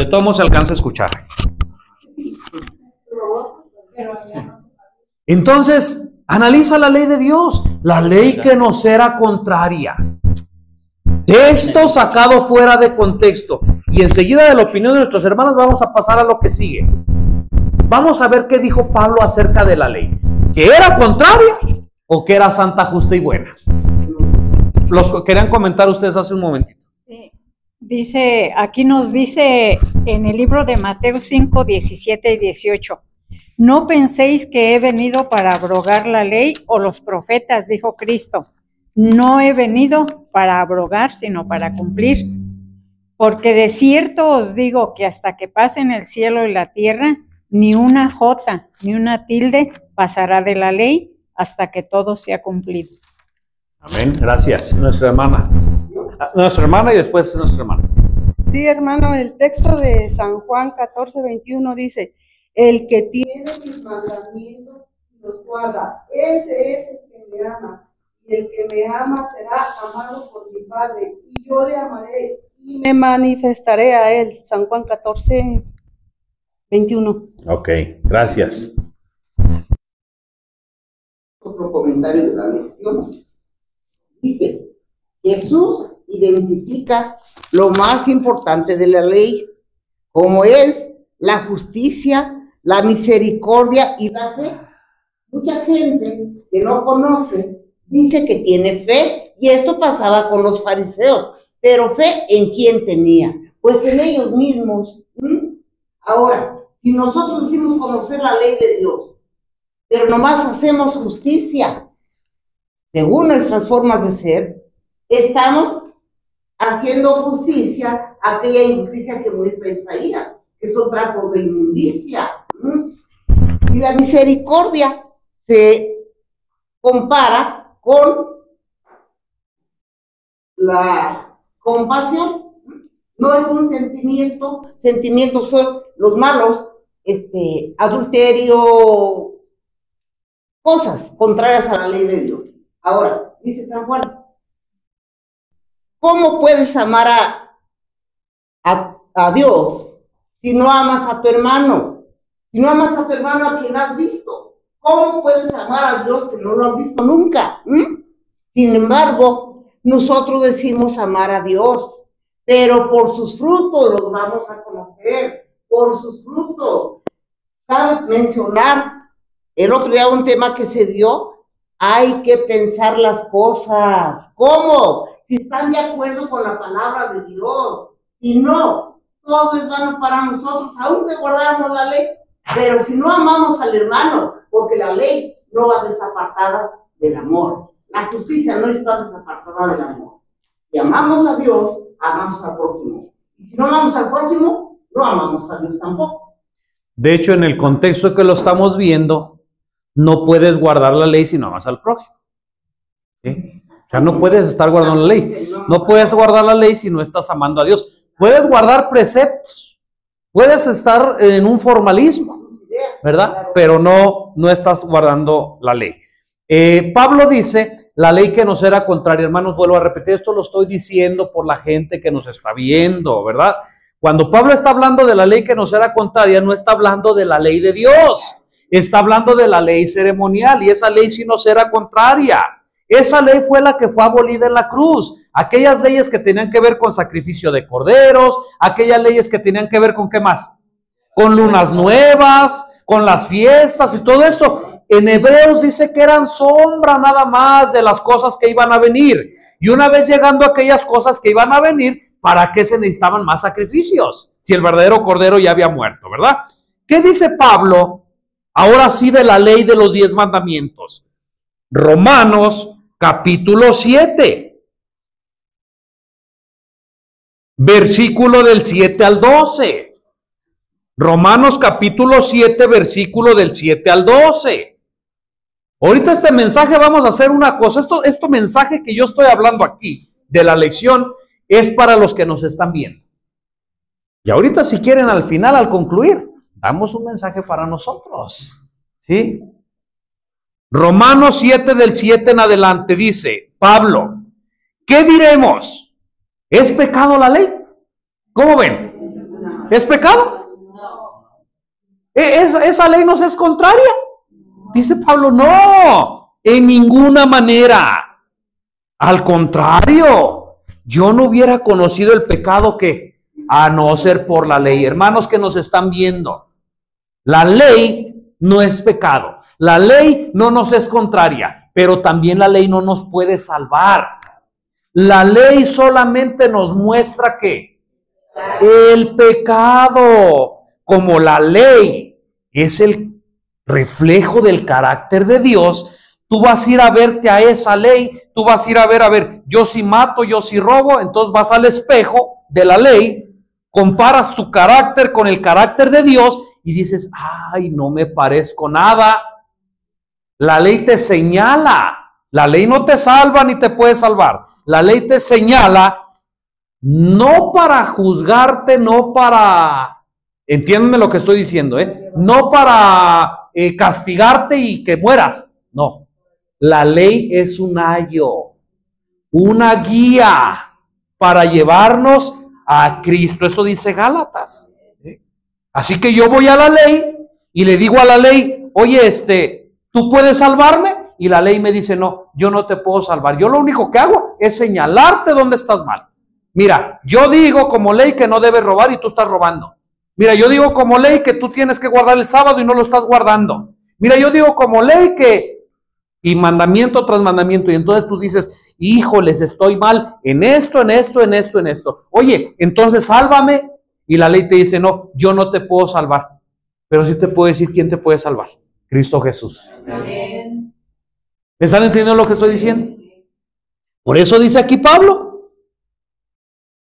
De todos modos se alcanza a escuchar. Entonces, analiza la ley de Dios, la ley que nos era contraria. Texto sacado fuera de contexto. Y enseguida de la opinión de nuestros hermanos vamos a pasar a lo que sigue. Vamos a ver qué dijo Pablo acerca de la ley. ¿Que era contraria o que era santa, justa y buena? Los querían comentar ustedes hace un momentito. Sí. Dice, aquí nos dice en el libro de Mateo 5, 17 y 18. No penséis que he venido para abrogar la ley o los profetas, dijo Cristo. No he venido para abrogar, sino para cumplir. Porque de cierto os digo que hasta que pasen el cielo y la tierra, ni una jota, ni una tilde pasará de la ley hasta que todo sea cumplido. Amén, gracias. Nuestra hermana y después nuestra hermana. Sí, hermano, el texto de San Juan 14, 21 dice, el que tiene mis mandamientos y los guarda, ese es el que me ama. Y el que me ama será amado por mi Padre, y yo le amaré y me manifestaré a él. San Juan 14, 21. Ok, gracias. Otro comentario de la lección. Dice, Jesús identifica lo más importante de la ley, como es la justicia, la misericordia y la fe. Mucha gente que no conoce dice que tiene fe, y esto pasaba con los fariseos, pero fe ¿en quién tenía? Pues en ellos mismos. Ahora, si nosotros decimos conocer la ley de Dios, pero nomás hacemos justicia, según nuestras formas de ser, estamos haciendo justicia, aquella injusticia que muestra Isaías, que son trapos de inmundicia. Y la misericordia se compara con la compasión. No es un sentimiento, sentimientos son los malos, adulterio, cosas contrarias a la ley de Dios. Ahora, dice San Juan, ¿cómo puedes amar a Dios si no amas a tu hermano? Si no amas a tu hermano a quien has visto, ¿cómo puedes amar a Dios que no lo has visto nunca? Sin embargo, nosotros decimos amar a Dios, pero por sus frutos los vamos a conocer, por sus frutos. Cabe mencionar el otro día un tema que se dio. Hay que pensar las cosas. ¿Cómo? Si están de acuerdo con la palabra de Dios. Si no, todo es vano para nosotros, aunque guardáramos la ley. Pero si no amamos al hermano, porque la ley no va desapartada del amor. La justicia no está desapartada del amor. Si amamos a Dios, amamos al prójimo. Y si no amamos al prójimo, no amamos a Dios tampoco. De hecho, en el contexto que lo estamos viendo, no puedes guardar la ley si no amas al prójimo. ¿Sí? O sea, no puedes estar guardando la ley. No puedes guardar la ley si no estás amando a Dios. Puedes guardar preceptos. Puedes estar en un formalismo, ¿verdad? Pero no estás guardando la ley. Pablo dice, la ley que nos era contraria. Hermanos, vuelvo a repetir, esto lo estoy diciendo por la gente que nos está viendo, ¿verdad? Cuando Pablo está hablando de la ley que nos era contraria, no está hablando de la ley de Dios. Está hablando de la ley ceremonial, y esa ley sí nos era contraria. Esa ley fue la que fue abolida en la cruz. Aquellas leyes que tenían que ver con sacrificio de corderos, aquellas leyes que tenían que ver con ¿qué más? Con lunas nuevas, con las fiestas y todo esto. En Hebreos dice que eran sombra nada más de las cosas que iban a venir. Y una vez llegando a aquellas cosas que iban a venir, ¿para qué se necesitaban más sacrificios? Si el verdadero cordero ya había muerto, ¿verdad? ¿Qué dice Pablo? Ahora sí, de la ley de los 10 mandamientos. Romanos capítulo 7. Versículo del 7 al 12. Romanos capítulo 7, versículo del 7 al 12. Ahorita este mensaje vamos a hacer una cosa. Este mensaje que yo estoy hablando aquí de la lección es para los que nos están viendo. Y ahorita si quieren al final, al concluir, damos un mensaje para nosotros, ¿sí? Romanos 7 del 7 en adelante dice, Pablo, ¿qué diremos? ¿Es pecado la ley? ¿Cómo ven? ¿Es pecado? ¿Esa ley nos es contraria? Dice Pablo, no, en ninguna manera. Al contrario, yo no hubiera conocido el pecado que a no ser por la ley. Hermanos que nos están viendo, la ley no es pecado. La ley no nos es contraria, pero también la ley no nos puede salvar. La ley solamente nos muestra que el pecado, como la ley es el reflejo del carácter de Dios, tú vas a ir a verte a esa ley, tú vas a ir a ver, yo sí mato, yo sí robo, entonces vas al espejo de la ley, comparas tu carácter con el carácter de Dios y dices, ay, no me parezco nada. La ley te señala, la ley no te salva ni te puede salvar, la ley te señala no para juzgarte, no para, entiéndeme lo que estoy diciendo, no para castigarte y que mueras, no. La ley es un ayo, una guía para llevarnos a Cristo. Eso dice Gálatas. Así que yo voy a la ley y le digo a la ley, oye, ¿tú puedes salvarme? Y la ley me dice, no, yo no te puedo salvar. Yo lo único que hago es señalarte dónde estás mal. Mira, yo digo como ley que no debes robar y tú estás robando. Mira, yo digo como ley que tú tienes que guardar el sábado y no lo estás guardando. Mira, yo digo como ley que... Y mandamiento tras mandamiento. Y entonces tú dices, híjoles, estoy mal en esto, en esto, en esto, en esto. Oye, entonces sálvame. Y la ley te dice, no, yo no te puedo salvar. Pero sí te puedo decir quién te puede salvar. Cristo Jesús. Amén. ¿Están entendiendo lo que estoy diciendo? Por eso dice aquí Pablo.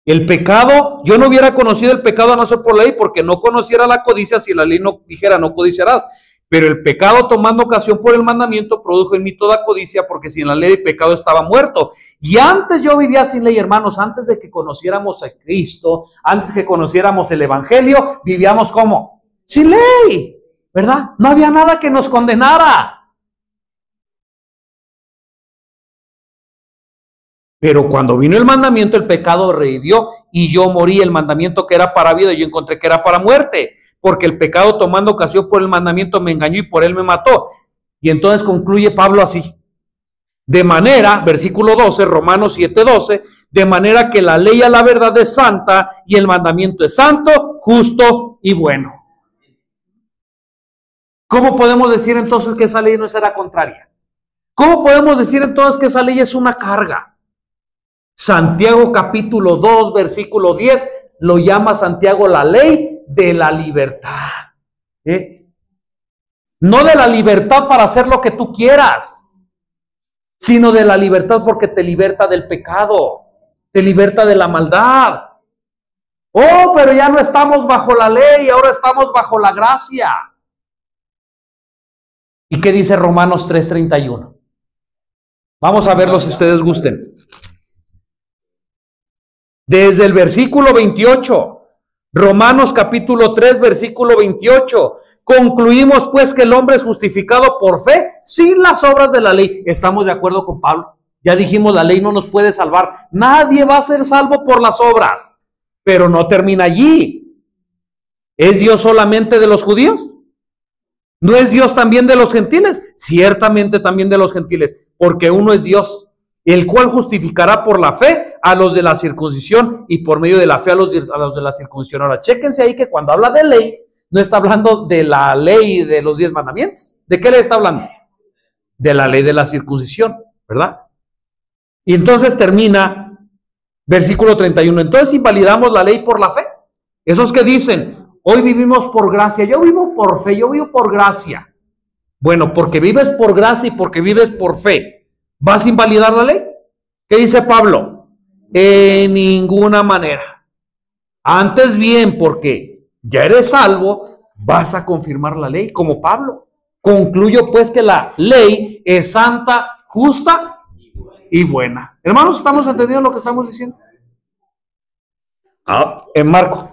El pecado, yo no hubiera conocido el pecado a no ser por la ley, porque no conociera la codicia si la ley no dijera no codiciarás. Pero el pecado, tomando ocasión por el mandamiento, produjo en mí toda codicia, porque sin la ley el pecado estaba muerto. Y antes yo vivía sin ley, hermanos, antes de que conociéramos a Cristo, antes de que conociéramos el Evangelio, vivíamos ¿cómo? Sin ley, ¿verdad? No había nada que nos condenara. Pero cuando vino el mandamiento, el pecado revivió y yo morí. El mandamiento que era para vida, yo encontré que era para muerte, porque el pecado, tomando ocasión por el mandamiento, me engañó y por él me mató. Y entonces concluye Pablo así. De manera, versículo 12, Romanos 7:12, de manera que la ley a la verdad es santa y el mandamiento es santo, justo y bueno. ¿Cómo podemos decir entonces que esa ley no será contraria? ¿Cómo podemos decir entonces que esa ley es una carga? Santiago capítulo 2, versículo 10, lo llama Santiago la ley de la libertad. No de la libertad para hacer lo que tú quieras, sino de la libertad porque te liberta del pecado, te liberta de la maldad. Oh, pero ya no estamos bajo la ley, ahora estamos bajo la gracia. ¿Y qué dice Romanos 3:31? Vamos a verlo si ustedes gusten. Desde el versículo 28, Romanos capítulo 3, versículo 28, concluimos pues que el hombre es justificado por fe sin las obras de la ley. ¿Estamos de acuerdo con Pablo? Ya dijimos, la ley no nos puede salvar. Nadie va a ser salvo por las obras, pero no termina allí. ¿Es Dios solamente de los judíos? ¿No es Dios también de los gentiles? Ciertamente también de los gentiles, porque uno es Dios, el cual justificará por la fe a los de la circuncisión y por medio de la fe a los de la circuncisión. Ahora, chéquense ahí que cuando habla de ley, no está hablando de la ley de los 10 mandamientos. ¿De qué ley está hablando? De la ley de la circuncisión, ¿verdad? Y entonces termina versículo 31. Entonces invalidamos la ley por la fe. Esos que dicen, hoy vivimos por gracia, yo vivo por fe, yo vivo por gracia. Bueno, porque vives por gracia y porque vives por fe, ¿vas a invalidar la ley? ¿Qué dice Pablo? En ninguna manera. Antes bien, porque ya eres salvo, vas a confirmar la ley, como Pablo. Concluyo pues que la ley es santa, justa y buena. Hermanos, ¿estamos entendiendo lo que estamos diciendo? En Marco.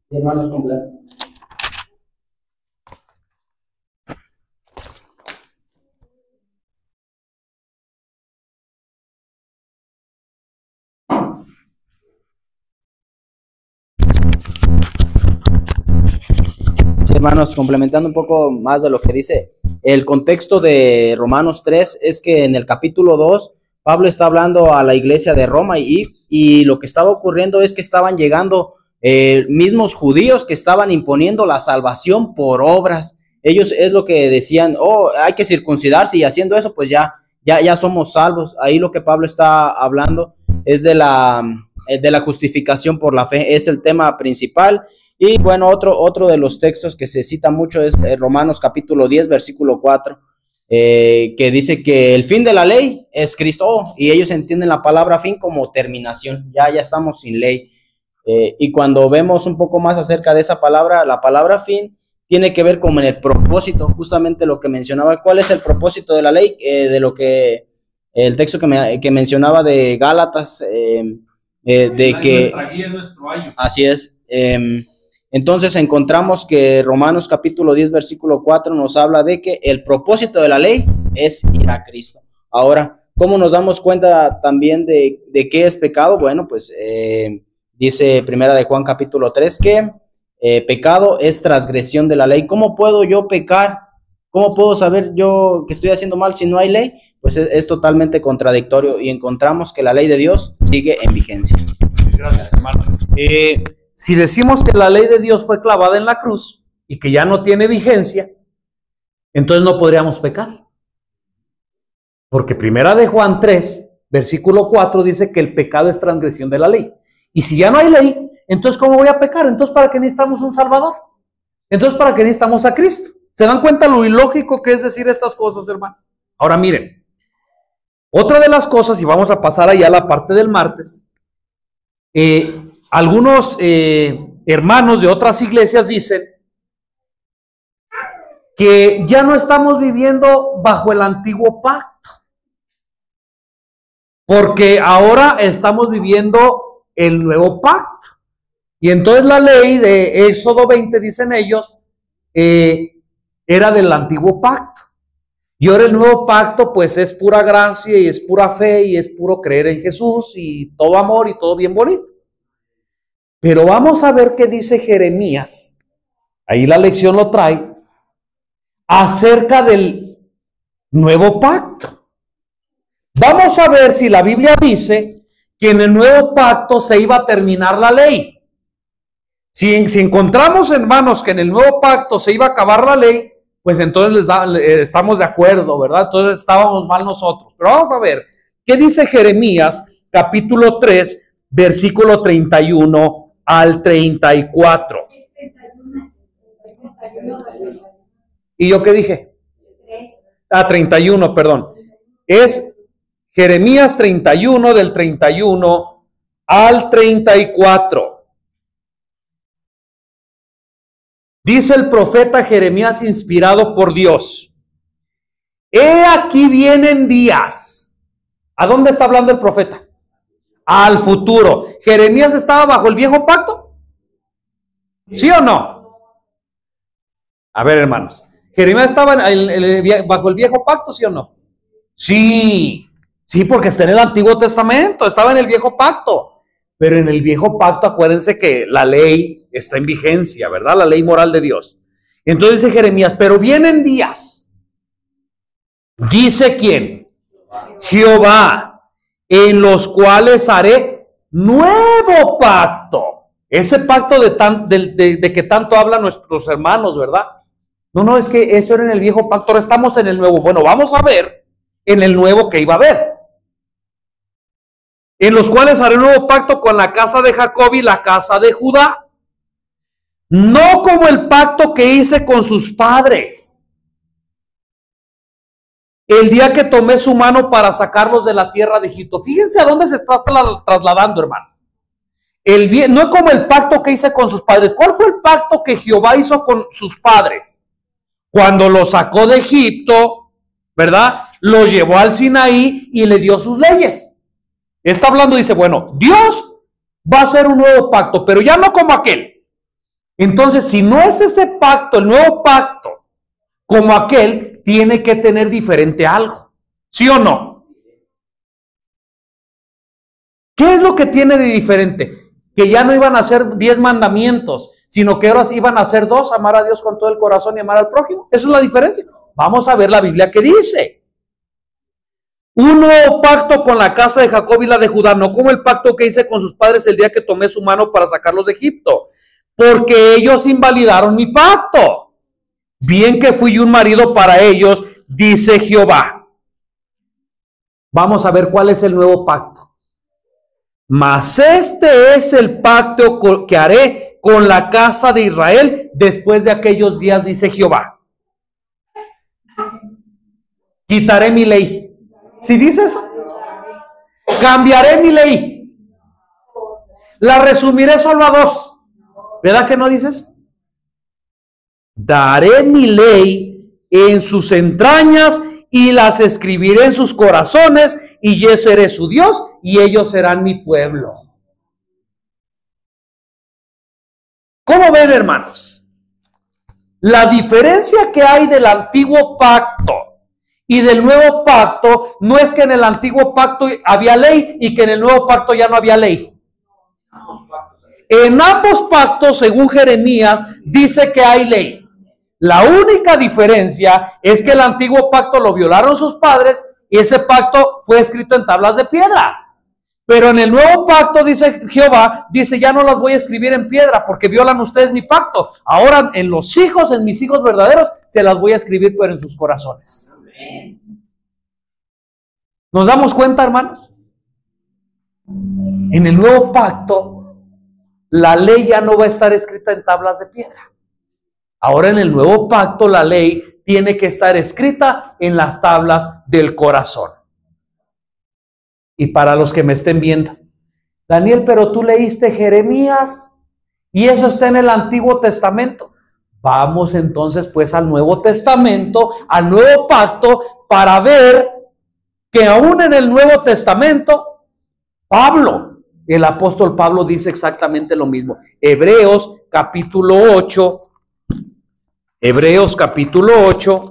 Hermanos completos. hermanos, complementando un poco más de lo que dice, el contexto de Romanos 3 es que en el capítulo 2, Pablo está hablando a la iglesia de Roma y lo que estaba ocurriendo es que estaban llegando mismos judíos que estaban imponiendo la salvación por obras. Ellos es lo que decían, oh, hay que circuncidarse y haciendo eso, pues ya somos salvos. Ahí lo que Pablo está hablando es de la justificación por la fe, es el tema principal. Y bueno, otro de los textos que se cita mucho es Romanos capítulo 10, versículo 4, que dice que el fin de la ley es Cristo, y ellos entienden la palabra fin como terminación, ya estamos sin ley. Y cuando vemos un poco más acerca de esa palabra, la palabra fin tiene que ver con el propósito, justamente lo que mencionaba. ¿Cuál es el propósito de la ley? De lo que el texto que mencionaba de Gálatas, de que nuestra guía, nuestro ayo. Así es. Entonces encontramos que Romanos capítulo 10 versículo 4 nos habla de que el propósito de la ley es ir a Cristo. Ahora, ¿cómo nos damos cuenta también de qué es pecado? Bueno, pues dice Primera de Juan capítulo 3 que pecado es transgresión de la ley. ¿Cómo puedo yo pecar? ¿Cómo puedo saber yo que estoy haciendo mal si no hay ley? Pues es totalmente contradictorio, y encontramos que la ley de Dios sigue en vigencia. Gracias, hermano. Si decimos que la ley de Dios fue clavada en la cruz y que ya no tiene vigencia, entonces no podríamos pecar. Porque Primera de Juan 3, versículo 4 dice que el pecado es transgresión de la ley. Y si ya no hay ley, entonces ¿cómo voy a pecar? Entonces, ¿para qué necesitamos un Salvador? Entonces, ¿para qué necesitamos a Cristo? ¿Se dan cuenta lo ilógico que es decir estas cosas, hermano? Ahora miren, otra de las cosas, y vamos a pasar allá a la parte del martes, algunos hermanos de otras iglesias dicen que ya no estamos viviendo bajo el antiguo pacto, porque ahora estamos viviendo el nuevo pacto. Y entonces la ley de Éxodo 20, dicen ellos, era del antiguo pacto. Y ahora el nuevo pacto pues es pura gracia y es pura fe y es puro creer en Jesús y todo amor y todo bien bonito. Pero vamos a ver qué dice Jeremías, ahí la lección lo trae, acerca del nuevo pacto. Vamos a ver si la Biblia dice que en el nuevo pacto se iba a terminar la ley. Si encontramos, hermanos, que en el nuevo pacto se iba a acabar la ley, pues entonces estamos de acuerdo, ¿verdad? Entonces estábamos mal nosotros. Pero vamos a ver, ¿qué dice Jeremías, capítulo 3, versículo 31 al 34? ¿Y yo qué dije? 31, perdón. Es Jeremías 31, del 31 al 34. Dice el profeta Jeremías, inspirado por Dios: he aquí vienen días. ¿A dónde está hablando el profeta? Al futuro. ¿Jeremías estaba bajo el viejo pacto? ¿Sí o no? A ver, hermanos, ¿Jeremías estaba bajo el viejo pacto, sí o no? Sí, porque está en el Antiguo Testamento, estaba en el viejo pacto. Pero en el viejo pacto, acuérdense que la ley está en vigencia, ¿verdad? La ley moral de Dios. Entonces dice Jeremías, pero vienen días. ¿Dice quién? Jehová, en los cuales haré nuevo pacto. Ese pacto de que tanto hablan nuestros hermanos, ¿verdad? No, es que eso era en el viejo pacto, ahora estamos en el nuevo. Bueno, vamos a ver en el nuevo que iba a haber. En los cuales haré un nuevo pacto con la casa de Jacob y la casa de Judá, no como el pacto que hice con sus padres el día que tomé su mano para sacarlos de la tierra de Egipto. Fíjense a dónde se está trasladando, hermano. No es como el pacto que hice con sus padres. ¿Cuál fue el pacto que Jehová hizo con sus padres? Cuando los sacó de Egipto, ¿verdad? Los llevó al Sinaí y le dio sus leyes. Está hablando, dice, bueno, Dios va a hacer un nuevo pacto, pero ya no como aquel. Entonces, si no es ese pacto, el nuevo pacto, como aquel, tiene que tener diferente algo. ¿Sí o no? ¿Qué es lo que tiene de diferente? Que ya no iban a ser 10 mandamientos, sino que ahora iban a ser dos, amar a Dios con todo el corazón y amar al prójimo. Esa es la diferencia. Vamos a ver la Biblia que dice. Un nuevo pacto con la casa de Jacob y la de Judá, no como el pacto que hice con sus padres el día que tomé su mano para sacarlos de Egipto, porque ellos invalidaron mi pacto. Bien que fui un marido para ellos, dice Jehová. Vamos a ver cuál es el nuevo pacto. Mas este es el pacto que haré con la casa de Israel después de aquellos días, dice Jehová. Quitaré mi ley. ¿Sí dices? Cambiaré mi ley. La resumiré solo a dos. ¿Verdad que no dices? Daré mi ley en sus entrañas y las escribiré en sus corazones, y yo seré su Dios y ellos serán mi pueblo. ¿Cómo ven, hermanos? La diferencia que hay del antiguo pacto y del nuevo pacto no es que en el antiguo pacto había ley y que en el nuevo pacto ya no había ley. En ambos pactos, según Jeremías, dice que hay ley. La única diferencia es que el antiguo pacto lo violaron sus padres y ese pacto fue escrito en tablas de piedra. Pero en el nuevo pacto, dice Jehová, dice, ya no las voy a escribir en piedra porque violan ustedes mi pacto. Ahora en los hijos, en mis hijos verdaderos, se las voy a escribir, pero en sus corazones. ¿Nos damos cuenta, hermanos? En el nuevo pacto, la ley ya no va a estar escrita en tablas de piedra. Ahora en el nuevo pacto, la ley tiene que estar escrita en las tablas del corazón. Y para los que me estén viendo, Daniel, pero tú leíste Jeremías y eso está en el Antiguo Testamento. Vamos entonces pues al Nuevo Testamento, al Nuevo Pacto, para ver que aún en el Nuevo Testamento, el apóstol Pablo dice exactamente lo mismo. Hebreos capítulo 8. Hebreos capítulo 8.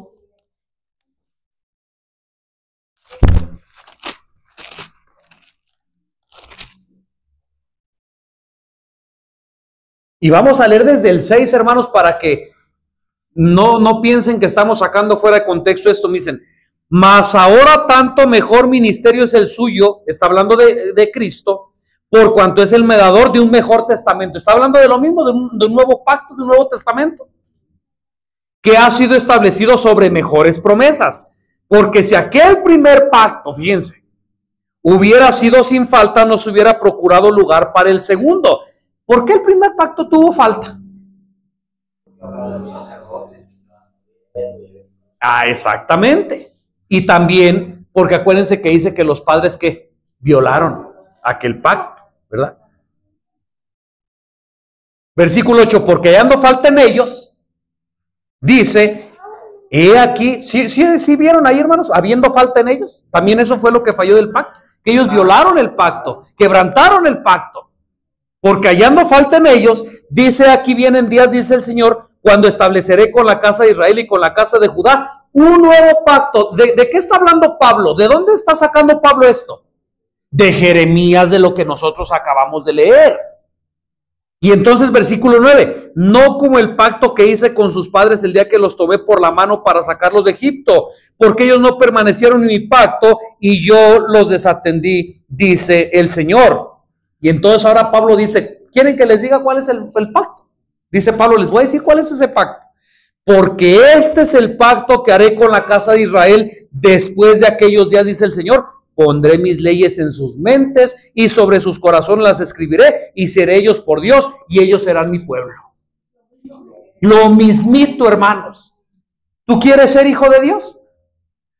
Y vamos a leer desde el 6, hermanos, para que no piensen que estamos sacando fuera de contexto esto. Me dicen, mas ahora tanto mejor ministerio es el suyo, está hablando de Cristo, por cuanto es el mediador de un mejor testamento. Está hablando de lo mismo, de un nuevo pacto, de un nuevo testamento, que ha sido establecido sobre mejores promesas. Porque si aquel primer pacto, fíjense, hubiera sido sin falta, nos hubiera procurado lugar para el segundo. ¿Por qué el primer pacto tuvo falta? Exactamente. Y también porque acuérdense que dice que los padres que violaron aquel pacto, ¿verdad? Versículo 8, porque hallando falta en ellos, dice, he aquí, ¿sí vieron ahí, hermanos? Habiendo falta en ellos, también eso fue lo que falló del pacto, que ellos violaron el pacto, quebrantaron el pacto. Porque hallando falta en ellos, dice, aquí vienen días, dice el Señor, cuando estableceré con la casa de Israel y con la casa de Judá un nuevo pacto. ¿De qué está hablando Pablo? ¿De dónde está sacando Pablo esto? De Jeremías, de lo que nosotros acabamos de leer. Y entonces versículo 9, no como el pacto que hice con sus padres el día que los tomé por la mano para sacarlos de Egipto, porque ellos no permanecieron en mi pacto y yo los desatendí, dice el Señor. Y entonces ahora Pablo dice, ¿quieren que les diga cuál es el pacto? Dice Pablo, les voy a decir cuál es ese pacto. Porque este es el pacto que haré con la casa de Israel después de aquellos días, dice el Señor. Pondré mis leyes en sus mentes y sobre sus corazones las escribiré y seré ellos por Dios y ellos serán mi pueblo. Lo mismito, hermanos. ¿Tú quieres ser hijo de Dios?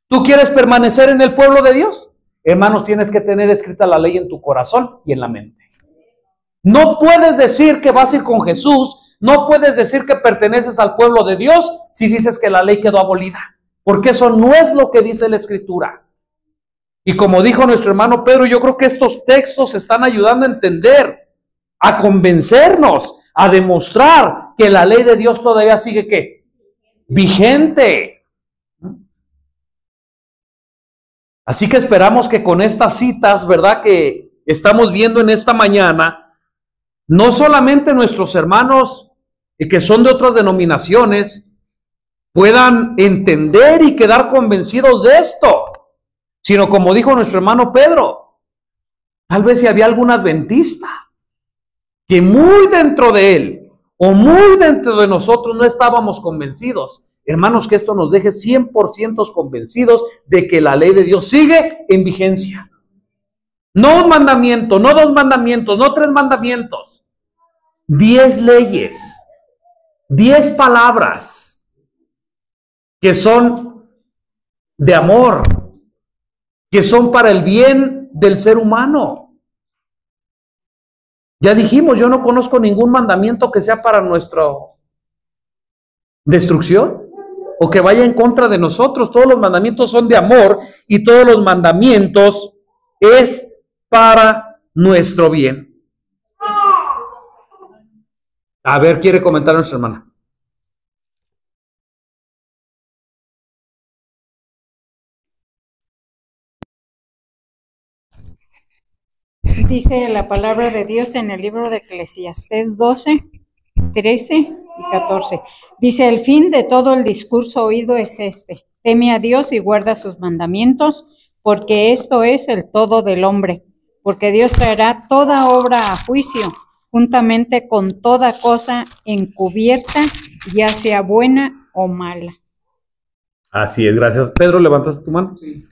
¿Tú quieres permanecer en el pueblo de Dios? Hermanos, tienes que tener escrita la ley en tu corazón y en la mente. No puedes decir que vas a ir con Jesús, no puedes decir que perteneces al pueblo de Dios si dices que la ley quedó abolida, porque eso no es lo que dice la Escritura. Y como dijo nuestro hermano Pedro, yo creo que estos textos están ayudando a entender, a convencernos, a demostrar que la ley de Dios todavía sigue ¿qué? Vigente. Así que esperamos que con estas citas, ¿verdad?, que estamos viendo en esta mañana, no solamente nuestros hermanos y que son de otras denominaciones puedan entender y quedar convencidos de esto, sino como dijo nuestro hermano Pedro, tal vez si había algún adventista que muy dentro de él o muy dentro de nosotros no estábamos convencidos. Hermanos, que esto nos deje 100% convencidos de que la ley de Dios sigue en vigencia. No un mandamiento, no 2 mandamientos, no 3 mandamientos. 10 leyes, 10 palabras que son de amor, que son para el bien del ser humano. Ya dijimos, yo no conozco ningún mandamiento que sea para nuestra destrucción o que vaya en contra de nosotros. Todos los mandamientos son de amor y todos los mandamientos es para nuestro bien. A ver, quiere comentar nuestra hermana. Dice la palabra de Dios en el libro de Eclesiastés 12, 13 y 14. Dice, el fin de todo el discurso oído es este: teme a Dios y guarda sus mandamientos, porque esto es el todo del hombre. Porque Dios traerá toda obra a juicio, juntamente con toda cosa encubierta, ya sea buena o mala. Así es, gracias. Pedro, ¿levantaste tu mano? Sí.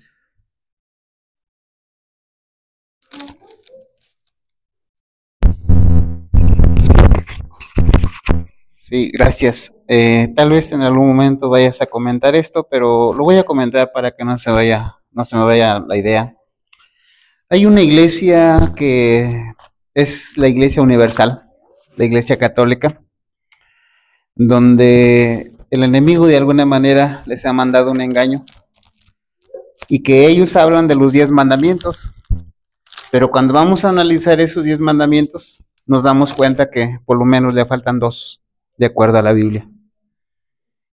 Sí, gracias. Tal vez en algún momento vayas a comentar esto, pero lo voy a comentar para que no se me vaya la idea. Hay una iglesia que es la Iglesia Universal, la Iglesia Católica, donde el enemigo de alguna manera les ha mandado un engaño y que ellos hablan de los 10 mandamientos, pero cuando vamos a analizar esos 10 mandamientos nos damos cuenta que por lo menos le faltan 2 de acuerdo a la Biblia.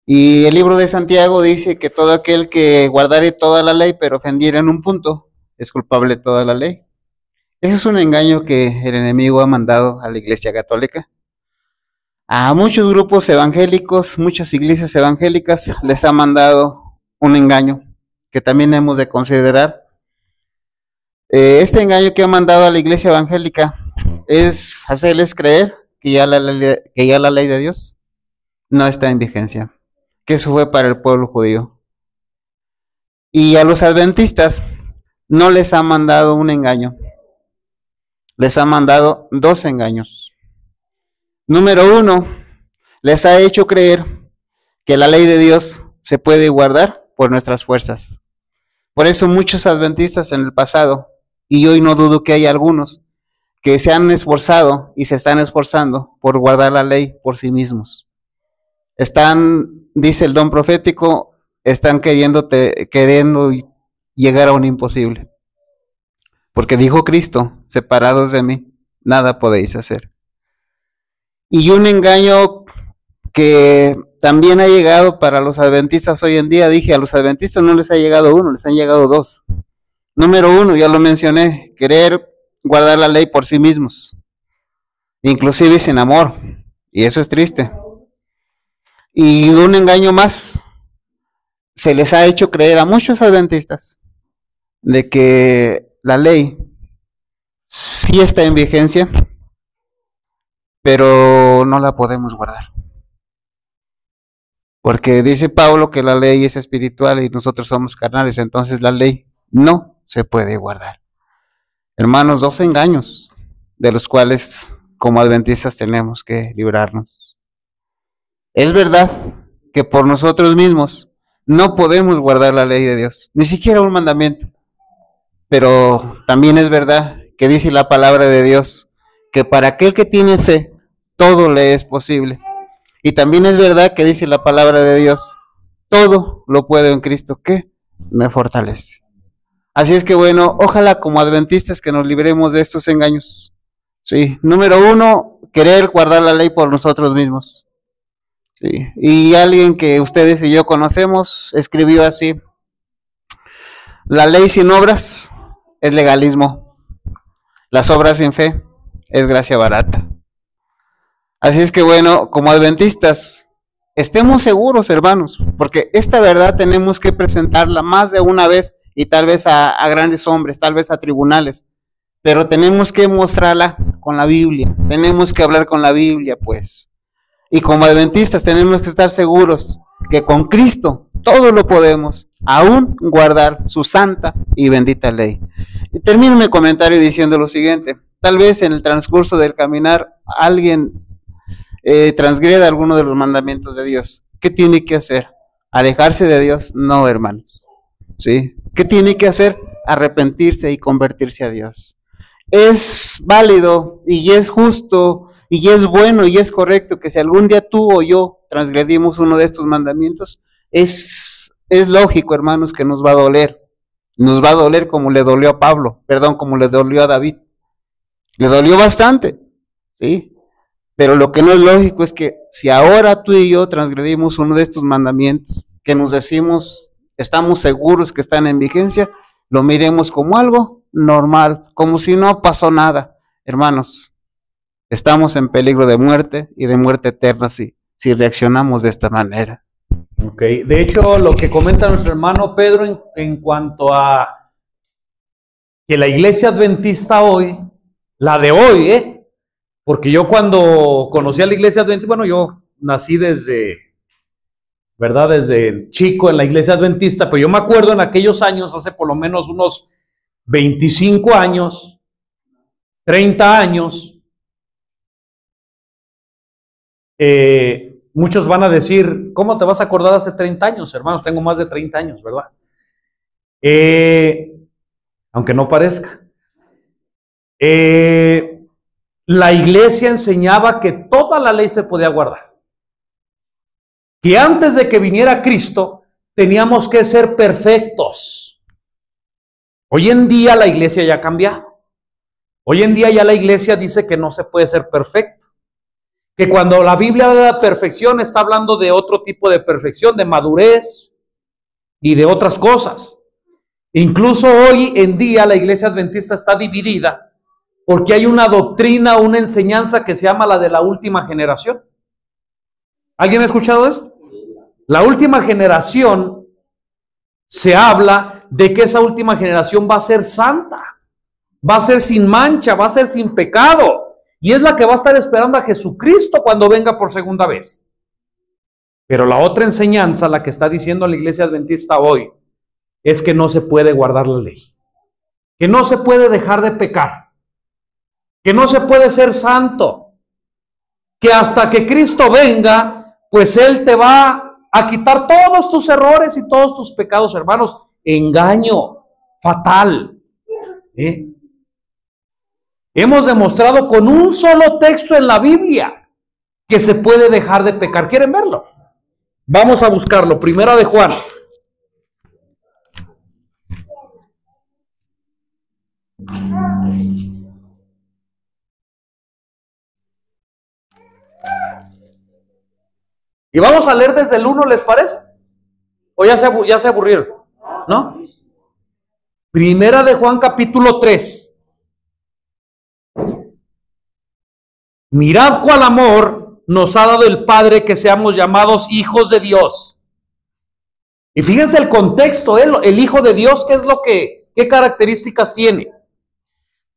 Y el libro de Santiago dice que todo aquel que guardare toda la ley pero ofendiera en un punto es culpable de toda la ley. Ese es un engaño que el enemigo ha mandado a la Iglesia Católica. A muchos grupos evangélicos, muchas iglesias evangélicas les ha mandado un engaño que también hemos de considerar. Este engaño que ha mandado a la iglesia evangélica es hacerles creer que ya la ley de Dios no está en vigencia, que eso fue para el pueblo judío. Y a los adventistas no les ha mandado un engaño, les ha mandado 2 engaños. Número 1, les ha hecho creer que la ley de Dios se puede guardar por nuestras fuerzas. Por eso muchos adventistas en el pasado, y hoy no dudo que hay algunos, que se han esforzado y se están esforzando por guardar la ley por sí mismos. Están, dice el don profético, están queriendo llegar a un imposible. Porque dijo Cristo, separados de mí, nada podéis hacer. Y un engaño que también ha llegado para los adventistas hoy en día, dije, a los adventistas no les ha llegado 1, les han llegado 2. Número 1, ya lo mencioné, querer guardar la ley por sí mismos, inclusive sin amor, y eso es triste. Y un engaño más, se les ha hecho creer a muchos adventistas de que la ley sí está en vigencia, pero no la podemos guardar. Porque dice Pablo que la ley es espiritual y nosotros somos carnales, entonces la ley no se puede guardar. Hermanos, 2 engaños de los cuales como adventistas tenemos que librarnos. Es verdad que por nosotros mismos no podemos guardar la ley de Dios, ni siquiera un mandamiento. Pero también es verdad que dice la palabra de Dios que para aquel que tiene fe, todo le es posible. Y también es verdad que dice la palabra de Dios, todo lo puedo en Cristo que me fortalece. Así es que bueno, ojalá como adventistas que nos libremos de estos engaños. Sí, número 1, querer guardar la ley por nosotros mismos. Sí. Y alguien que ustedes y yo conocemos escribió así: la ley sin obras es legalismo, las obras sin fe es gracia barata. Así es que bueno, como adventistas, estemos seguros, hermanos, porque esta verdad tenemos que presentarla más de una vez y tal vez a grandes hombres, tal vez a tribunales, pero tenemos que mostrarla con la Biblia, tenemos que hablar con la Biblia, pues. Y como adventistas tenemos que estar seguros que con Cristo todo lo podemos, aún guardar su santa y bendita ley. Y termino mi comentario diciendo lo siguiente: tal vez en el transcurso del caminar alguien transgreda alguno de los mandamientos de Dios. ¿Qué tiene que hacer? ¿Alejarse de Dios? No, hermanos. ¿Sí? ¿Qué tiene que hacer? Arrepentirse y convertirse a Dios. Es válido y es justo y es bueno y es correcto que si algún día tú o yo transgredimos uno de estos mandamientos, es lógico, hermanos, que nos va a doler. Nos va a doler como le dolió a Pablo, como le dolió a David. Le dolió bastante, ¿sí? Pero lo que no es lógico es que si ahora tú y yo transgredimos uno de estos mandamientos, que nos decimos, estamos seguros que están en vigencia, lo miremos como algo normal, como si no pasó nada. Hermanos, estamos en peligro de muerte y de muerte eterna si reaccionamos de esta manera. Ok, de hecho, lo que comenta nuestro hermano Pedro en cuanto a que la iglesia adventista hoy, la de hoy, porque yo cuando conocí a la iglesia adventista, bueno, yo nací desde chico en la iglesia adventista, pero yo me acuerdo en aquellos años, hace por lo menos unos 25 años, 30 años, muchos van a decir, ¿cómo te vas a acordar hace 30 años, hermanos? Tengo más de 30 años, ¿verdad? Aunque no parezca. La iglesia enseñaba que toda la ley se podía guardar. Que antes de que viniera Cristo, teníamos que ser perfectos. Hoy en día la iglesia ya ha cambiado. Hoy en día ya la iglesia dice que no se puede ser perfecto. Que cuando la Biblia habla de perfección, está hablando de otro tipo de perfección, de madurez y de otras cosas. Incluso hoy en día la iglesia adventista está dividida porque hay una doctrina, una enseñanza que se llama la de la última generación. ¿Alguien ha escuchado esto? La última generación, se habla de que esa última generación va a ser santa, va a ser sin mancha, va a ser sin pecado, y es la que va a estar esperando a Jesucristo cuando venga por segunda vez. Pero la otra enseñanza, la que está diciendo la iglesia adventista hoy, es que no se puede guardar la ley, que no se puede dejar de pecar, que no se puede ser santo, que hasta que Cristo venga, pues Él te va a quitar todos tus errores y todos tus pecados, hermanos. Engaño fatal. Hemos demostrado con un solo texto en la Biblia que se puede dejar de pecar. ¿Quieren verlo? Vamos a buscarlo. Primera de Juan. Y vamos a leer desde el 1, ¿les parece? ¿O ya se aburrieron? ¿No? Primera de Juan, capítulo 3. Mirad cuál amor nos ha dado el Padre, que seamos llamados hijos de Dios. Y fíjense el contexto, el Hijo de Dios, ¿qué características tiene?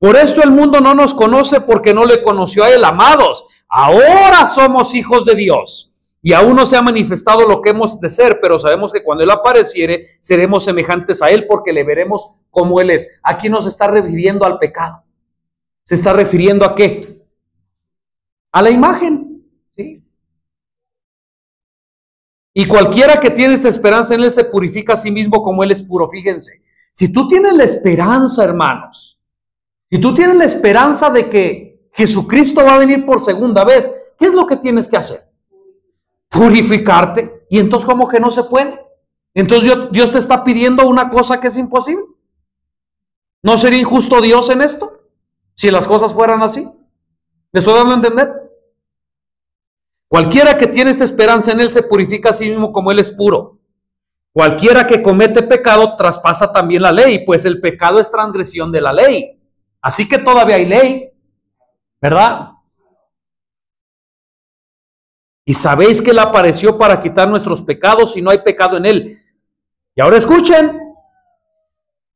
Por esto el mundo no nos conoce, porque no le conoció a Él. Amados, ahora somos hijos de Dios. Y aún no se ha manifestado lo que hemos de ser, pero sabemos que cuando Él apareciere, seremos semejantes a Él, porque le veremos como Él es. Aquí no se está refiriendo al pecado. ¿Se está refiriendo a qué? A la imagen, ¿sí? Y cualquiera que tiene esta esperanza en Él se purifica a sí mismo como Él es puro. Fíjense, si tú tienes la esperanza, hermanos, si tú tienes la esperanza de que Jesucristo va a venir por segunda vez, ¿qué es lo que tienes que hacer? Purificarte. Y entonces, ¿cómo que no se puede? Entonces Dios te está pidiendo una cosa que es imposible. ¿No sería injusto Dios en esto? Si las cosas fueran así. ¿Me estoy dando a entender? Cualquiera que tiene esta esperanza en Él se purifica a sí mismo como Él es puro. Cualquiera que comete pecado traspasa también la ley, pues el pecado es transgresión de la ley. Así que todavía hay ley, ¿verdad? Y sabéis que Él apareció para quitar nuestros pecados y no hay pecado en Él. Y ahora escuchen,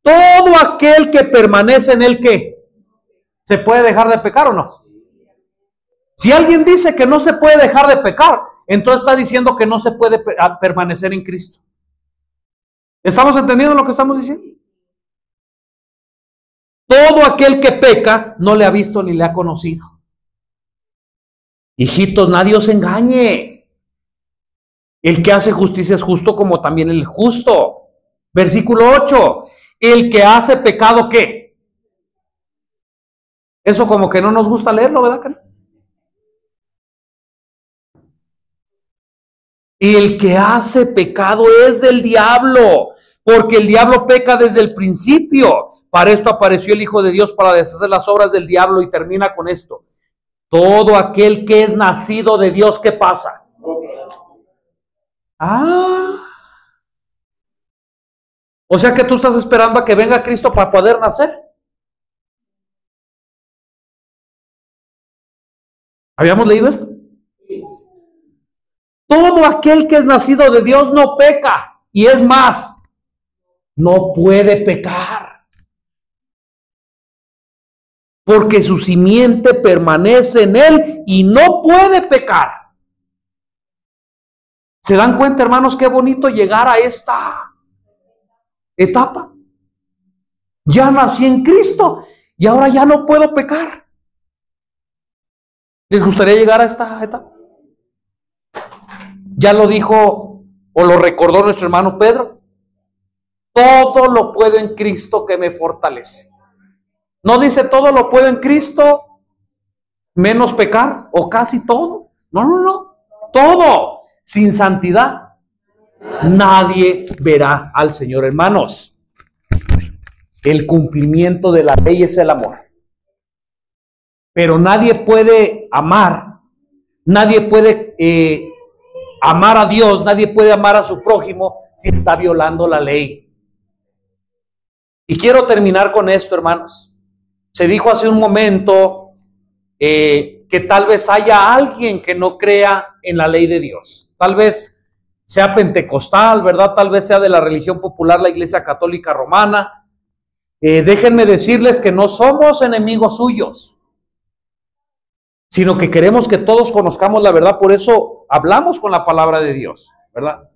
todo aquel que permanece en Él, ¿qué? ¿Se puede dejar de pecar o no? Si alguien dice que no se puede dejar de pecar, entonces está diciendo que no se puede permanecer en Cristo. ¿Estamos entendiendo lo que estamos diciendo? Todo aquel que peca no le ha visto ni le ha conocido. Hijitos, nadie os engañe. El que hace justicia es justo como también el justo. Versículo 8. El que hace pecado, ¿qué? Eso como que no nos gusta leerlo, ¿verdad? El que hace pecado es del diablo, porque el diablo peca desde el principio. Para esto apareció el Hijo de Dios, para deshacer las obras del diablo, y termina con esto. Todo aquel que es nacido de Dios, ¿qué pasa? O sea que tú estás esperando a que venga Cristo para poder nacer. ¿Habíamos leído esto? Todo aquel que es nacido de Dios no peca, y es más, no puede pecar, porque su simiente permanece en él y no puede pecar. ¿Se dan cuenta, hermanos, qué bonito llegar a esta etapa? Ya nací en Cristo y ahora ya no puedo pecar. ¿Les gustaría llegar a esta etapa? Ya lo dijo o lo recordó nuestro hermano Pedro. Todo lo puedo en Cristo que me fortalece. No dice todo lo puedo en Cristo menos pecar o casi todo. No. Todo. Sin santidad nadie verá al Señor, hermanos. El cumplimiento de la ley es el amor. Pero nadie puede amar. Nadie puede amar a Dios, nadie puede amar a su prójimo si está violando la ley. Y quiero terminar con esto, hermanos. Se dijo hace un momento que tal vez haya alguien que no crea en la ley de Dios. Tal vez sea pentecostal, ¿verdad? Tal vez sea de la religión popular, la Iglesia Católica Romana. Déjenme decirles que no somos enemigos suyos, sino que queremos que todos conozcamos la verdad, por eso hablamos con la palabra de Dios, ¿verdad?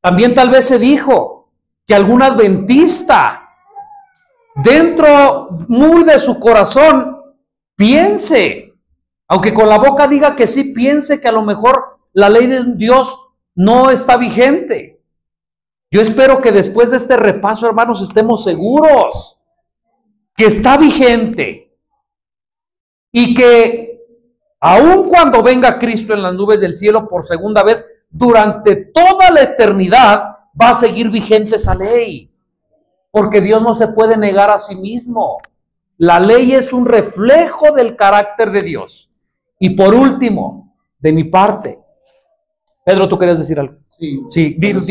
También tal vez se dijo que algún adventista, dentro muy de su corazón, piense, aunque con la boca diga que sí, piense que a lo mejor la ley de Dios no está vigente. Yo espero que después de este repaso, hermanos, estemos seguros que está vigente y que aun cuando venga Cristo en las nubes del cielo por segunda vez, durante toda la eternidad va a seguir vigente esa ley, porque Dios no se puede negar a sí mismo. La ley es un reflejo del carácter de Dios. Y por último, de mi parte, Pedro, ¿tú querías decir algo? Sí, dilo.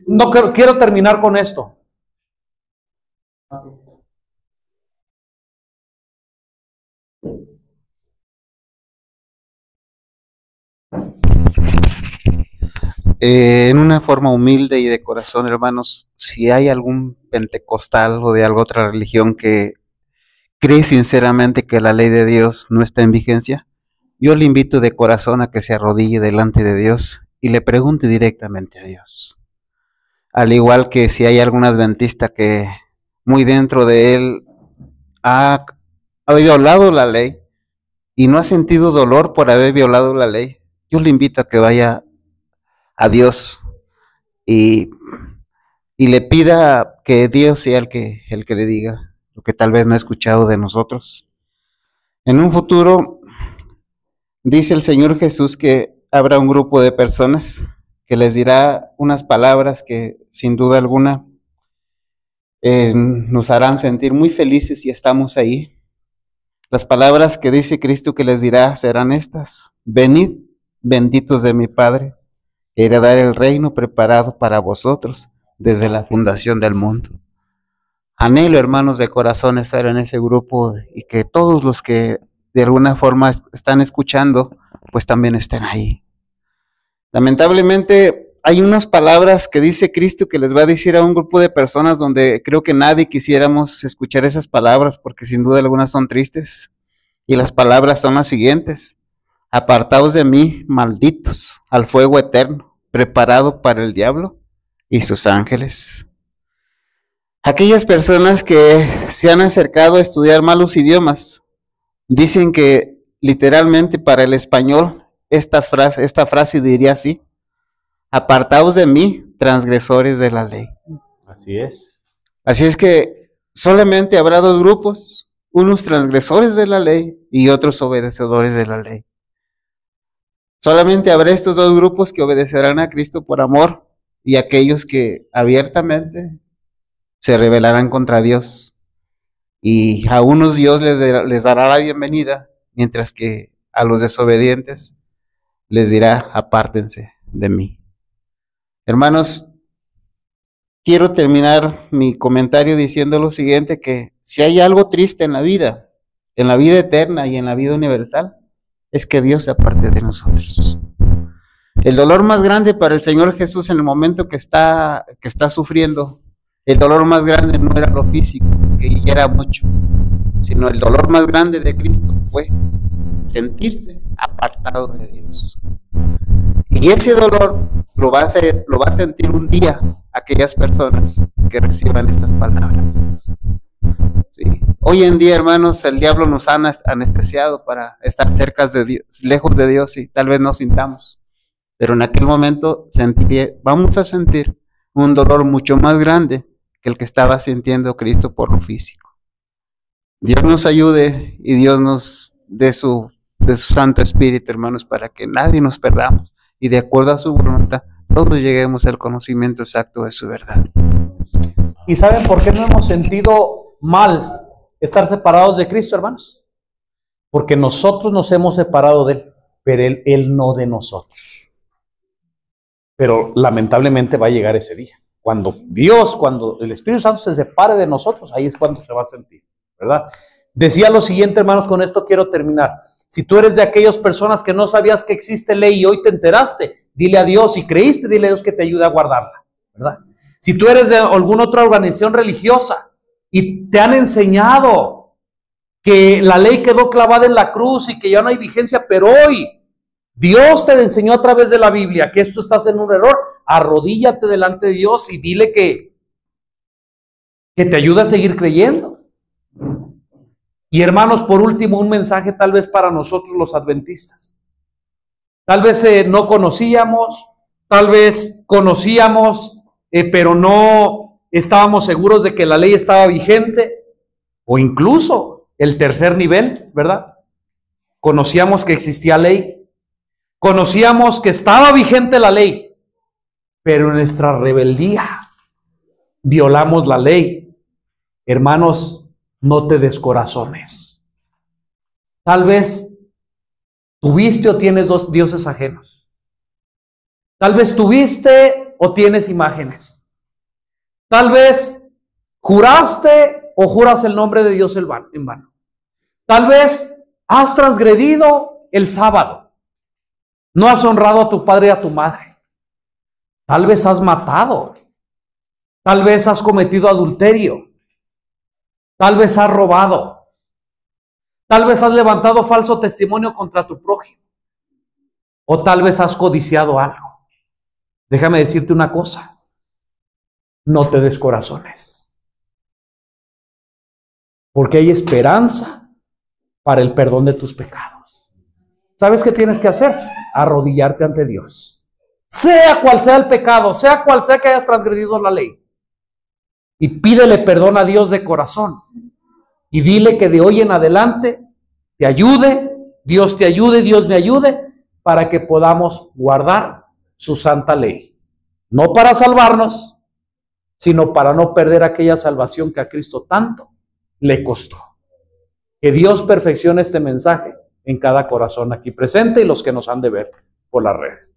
No quiero terminar con esto. En una forma humilde y de corazón, hermanos, si hay algún pentecostal o de alguna otra religión que cree sinceramente que la ley de Dios no está en vigencia, yo le invito de corazón a que se arrodille delante de Dios y le pregunte directamente a Dios. Al igual que si hay algún adventista que muy dentro de él ha violado la ley y no ha sentido dolor por haber violado la ley, yo le invito a que vaya a Dios y le pida que Dios sea el que le diga lo que tal vez no ha escuchado de nosotros. En un futuro, dice el Señor Jesús que habrá un grupo de personas que les dirá unas palabras que sin duda alguna nos harán sentir muy felices si estamos ahí. Las palabras que dice Cristo que les dirá serán estas: venid, benditos de mi Padre, heredar el reino preparado para vosotros desde la fundación del mundo. Anhelo, hermanos, de corazón estar en ese grupo y que todos los que de alguna forma están escuchando, pues también estén ahí. Lamentablemente hay unas palabras que dice Cristo que les va a decir a un grupo de personas donde creo que nadie quisiéramos escuchar esas palabras porque sin duda algunas son tristes. Y las palabras son las siguientes: apartaos de mí, malditos, al fuego eterno, preparado para el diablo y sus ángeles. Aquellas personas que se han acercado a estudiar malos idiomas dicen que literalmente para el español esta frase diría así: apartaos de mí, transgresores de la ley. Así es. Así es que solamente habrá dos grupos, unos transgresores de la ley y otros obedecedores de la ley. Solamente habrá estos dos grupos que obedecerán a Cristo por amor y aquellos que abiertamente se rebelarán contra Dios. Y a unos Dios les dará la bienvenida, mientras que a los desobedientes les dirá: apártense de mí. Hermanos, quiero terminar mi comentario diciendo lo siguiente, que si hay algo triste en la vida eterna y en la vida universal, es que Dios se aparte de nosotros. El dolor más grande para el Señor Jesús en el momento que está sufriendo, el dolor más grande no era lo físico, que ya era mucho, sino el dolor más grande de Cristo fue sentirse apartado de Dios. Y ese dolor lo va a sentir un día aquellas personas que reciban estas palabras. Sí. Hoy en día, hermanos, el diablo nos ha anestesiado para estar cerca de Dios, lejos de Dios, y tal vez no sintamos. Pero en aquel momento vamos a sentir un dolor mucho más grande que el que estaba sintiendo Cristo por lo físico. Dios nos ayude y Dios nos dé de su Santo Espíritu, hermanos, para que nadie nos perdamos y de acuerdo a su voluntad todos lleguemos al conocimiento exacto de su verdad. ¿Y saben por qué no hemos sentido mal estar separados de Cristo, hermanos? Porque nosotros nos hemos separado de Él, pero Él no de nosotros. Pero lamentablemente va a llegar ese día. Cuando el Espíritu Santo se separe de nosotros, ahí es cuando se va a sentir, ¿verdad? Decía lo siguiente, hermanos, con esto quiero terminar. Si tú eres de aquellas personas que no sabías que existe ley y hoy te enteraste, dile a Dios, si creíste, dile a Dios que te ayude a guardarla, ¿verdad? Si tú eres de alguna otra organización religiosa y te han enseñado que la ley quedó clavada en la cruz y que ya no hay vigencia, pero hoy Dios te enseñó a través de la Biblia que esto estás en un error, arrodíllate delante de Dios y dile que te ayude a seguir creyendo. Y hermanos, por último, un mensaje tal vez para nosotros los adventistas. Tal vez no conocíamos, tal vez conocíamos, pero no estábamos seguros de que la ley estaba vigente, o incluso el tercer nivel, ¿verdad? Conocíamos que existía ley, conocíamos que estaba vigente la ley, pero en nuestra rebeldía violamos la ley. Hermanos, no te descorazones. Tal vez tuviste o tienes dos dioses ajenos. Tal vez tuviste o tienes imágenes. Tal vez juraste o juras el nombre de Dios en vano. Tal vez has transgredido el sábado. No has honrado a tu padre y a tu madre. Tal vez has matado. Tal vez has cometido adulterio. Tal vez has robado. Tal vez has levantado falso testimonio contra tu prójimo. O tal vez has codiciado algo. Déjame decirte una cosa. No te des corazones. Porque hay esperanza para el perdón de tus pecados. ¿Sabes qué tienes que hacer? Arrodillarte ante Dios. Sea cual sea el pecado, sea cual sea que hayas transgredido la ley. Y pídele perdón a Dios de corazón. Y dile que de hoy en adelante te ayude, Dios me ayude, para que podamos guardar su santa ley. No para salvarnos, sino para no perder aquella salvación que a Cristo tanto le costó. Que Dios perfeccione este mensaje en cada corazón aquí presente y los que nos han de ver por las redes.